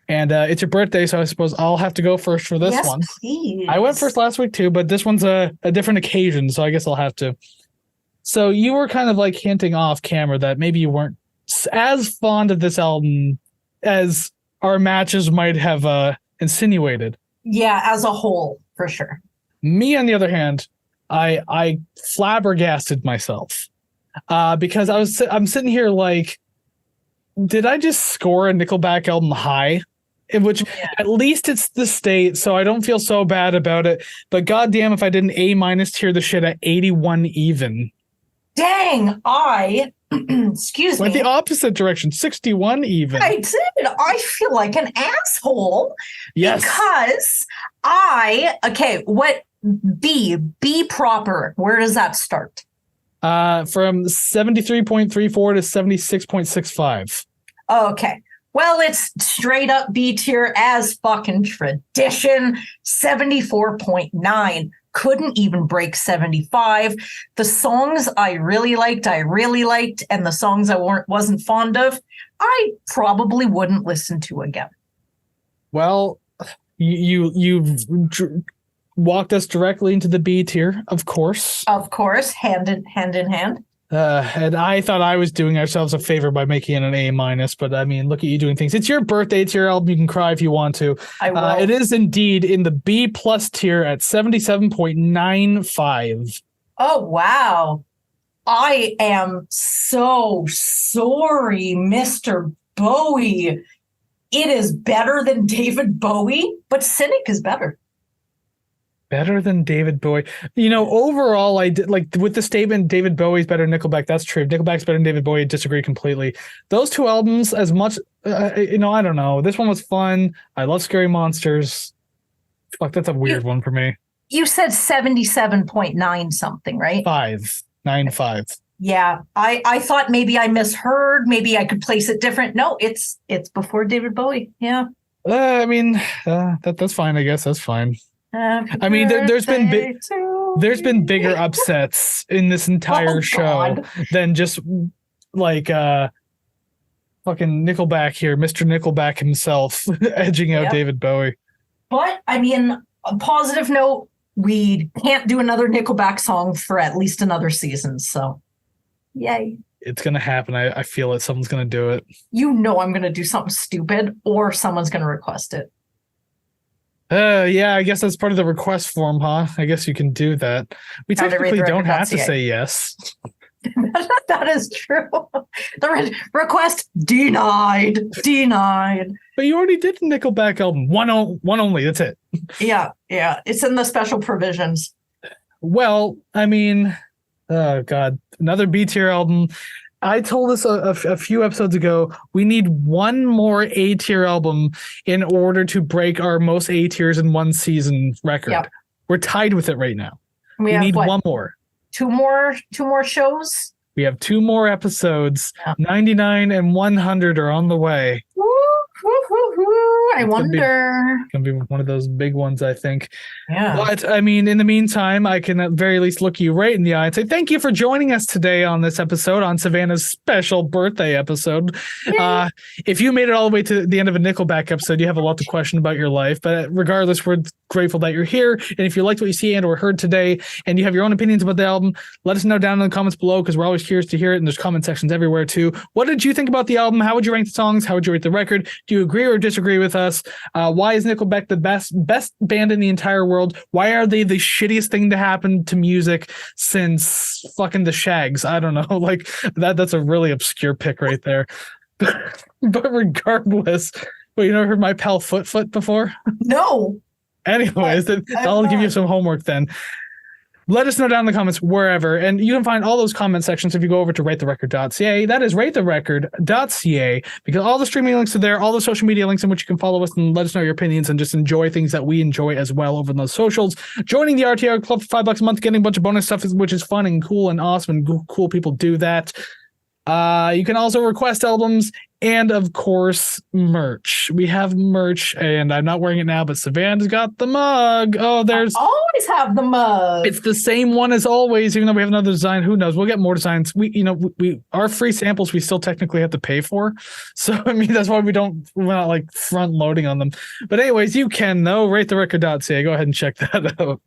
And it's your birthday, so I suppose I'll have to go first for this one. Please. I went first last week too, but this one's a different occasion, so I guess I'll have to. So you were kind of like hinting off camera that maybe you weren't as fond of this album as our matches might have insinuated. Yeah, as a whole, for sure. Me, on the other hand, I flabbergasted myself because I'm sitting here like, did I just score a Nickelback album high? In which at least it's The State, so I don't feel so bad about it. But goddamn, if I didn't A- tier the shit at 81 even. Dang, excuse me. Went the opposite direction, 61 even. I did. I feel like an asshole. Yes. Because what B proper, where does that start? From 73.34 to 76.65. Okay. Well, it's straight up B tier as fucking tradition. 74.9. Couldn't even break 75. The songs I really liked, and the songs I wasn't fond of, I probably wouldn't listen to again. Well, you've walked us directly into the B tier, of course. Of course, hand in hand. And I thought I was doing ourselves a favor by making it an A-, but I mean, look at you doing things. It's your birthday, it's your album. You can cry if you want to. I will. It is indeed in the B+ tier at 77.95. Oh, wow. I am so sorry, Mr. Bowie. It is better than David Bowie, but Cynic is better. Better than David Bowie. Overall, I did like with the statement David Bowie's better than Nickelback. That's true. Nickelback's better than David Bowie. I disagree completely. Those two albums, as much, I don't know. This one was fun. I love Scary Monsters. Fuck, that's a weird one for me. You said 77.9 something, right? 5.95. Yeah, I thought maybe I misheard. Maybe I could place it different. No, it's before David Bowie. Yeah. That's fine. I guess that's fine. I mean, there's been bigger upsets in this entire show than just like fucking Nickelback here, Mr. Nickelback himself edging out David Bowie. But I mean, a positive note, we can't do another Nickelback song for at least another season. So, yay. It's going to happen. I feel it. Someone's going to do it. I'm going to do something stupid or someone's going to request it. Yeah, I guess that's part of the request form, huh? I guess you can do that. We technically don't have to say yes. That is true. The request denied. But you already did the Nickelback album. One only. That's it. Yeah. It's in the special provisions. Well, I mean, oh God, another B tier album. I told us a few episodes ago, we need one more A tier album in order to break our most A tiers in one season record. Yep. We're tied with it right now. We need one more. Two more shows? We have 2 more episodes. Yeah. 99 and 100 are on the way. Woo. I wonder. It's going to be one of those big ones, I think. Yeah. But, I mean, in the meantime, I can at very least look you right in the eye and say thank you for joining us today on this episode, on Savannah's special birthday episode. If you made it all the way to the end of a Nickelback episode, you have a lot to question about your life. But regardless, we're grateful that you're here. And if you liked what you see and or heard today, and you have your own opinions about the album, let us know down in the comments below, because we're always curious to hear it. And there's comment sections everywhere, too. What did you think about the album? How would you rank the songs? How would you rate the record? Do you agree or disagree with us? Why is Nickelback the best band in the entire world? Why are they the shittiest thing to happen to music since fucking the Shags? I don't know. Like that's a really obscure pick right there. But regardless, well, you never heard my pal Foot before? No. Anyways, I'll give you some homework then. Let us know down in the comments wherever. And you can find all those comment sections if you go over to ratetherecord.ca. That is ratetherecord.ca, because all the streaming links are there, all the social media links in which you can follow us and let us know your opinions and just enjoy things that we enjoy as well over those socials. Joining the RTR Club for $5 a month, getting a bunch of bonus stuff, which is fun and cool and awesome, and cool people do that. You can also request albums and, of course, merch. We have merch, and I'm not wearing it now, but Savannah's got the mug. Oh, I always have the mug. It's the same one as always, even though we have another design. Who knows? We'll get more designs. We our free samples we still technically have to pay for. So, I mean, that's why we're not like front loading on them. But anyways, you can, though, ratetherecord.ca. Go ahead and check that out.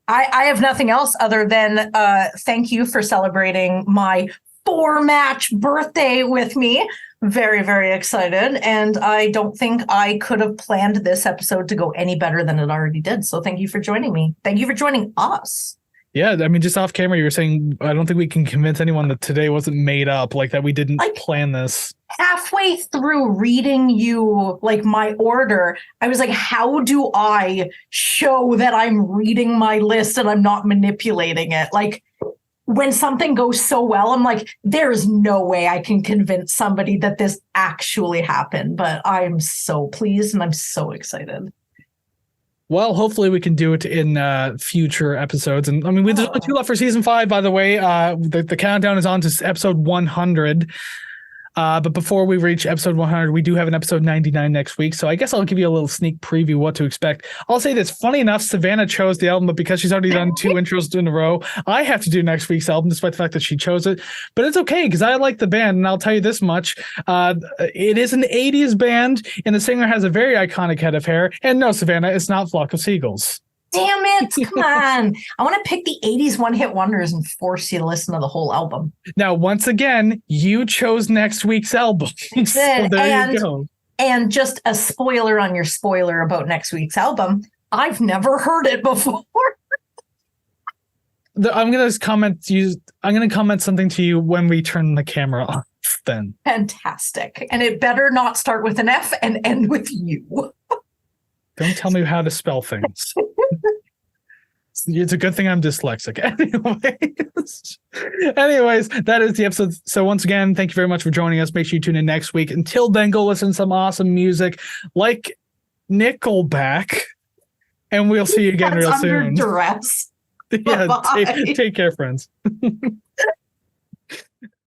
I have nothing else other than thank you for celebrating my 4-match birthday with me. Very, very excited. And I don't think I could have planned this episode to go any better than it already did. So thank you for joining me. Thank you for joining us. Yeah, I mean, just off camera, you were saying, I don't think we can convince anyone that today wasn't made up, like that we didn't plan this. Halfway through reading you, like, my order, I was like, how do I show that I'm reading my list and I'm not manipulating it? Like, when something goes so well, I'm like, there's no way I can convince somebody that this actually happened. But I'm so pleased and I'm so excited. Well, hopefully we can do it in future episodes. And I mean, there's only 2 left for season 5, by the way. The countdown is on to episode 100. But before we reach episode 100, we do have an episode 99 next week. So I guess I'll give you a little sneak preview what to expect. I'll say this. Funny enough, Savannah chose the album, but because she's already done 2 intros in a row, I have to do next week's album, despite the fact that she chose it. But it's okay, because I like the band, and I'll tell you this much. It is an 80s band, and the singer has a very iconic head of hair. And no, Savannah, it's not Flock of Seagulls. Damn it. Come on. I want to pick the 80s one-hit wonders and force you to listen to the whole album. Now, once again, you chose next week's album. So there you go. And just a spoiler on your spoiler about next week's album, I've never heard it before. I'm going to comment something to you when we turn the camera off then. Fantastic. And it better not start with an F and end with U. Don't tell me how to spell things. It's a good thing I'm dyslexic. Anyways, that is the episode. So once again, thank you very much for joining us. Make sure you tune in next week. Until then, go listen to some awesome music like Nickelback, and we'll see you again real soon. Duress. Yeah, take care, friends.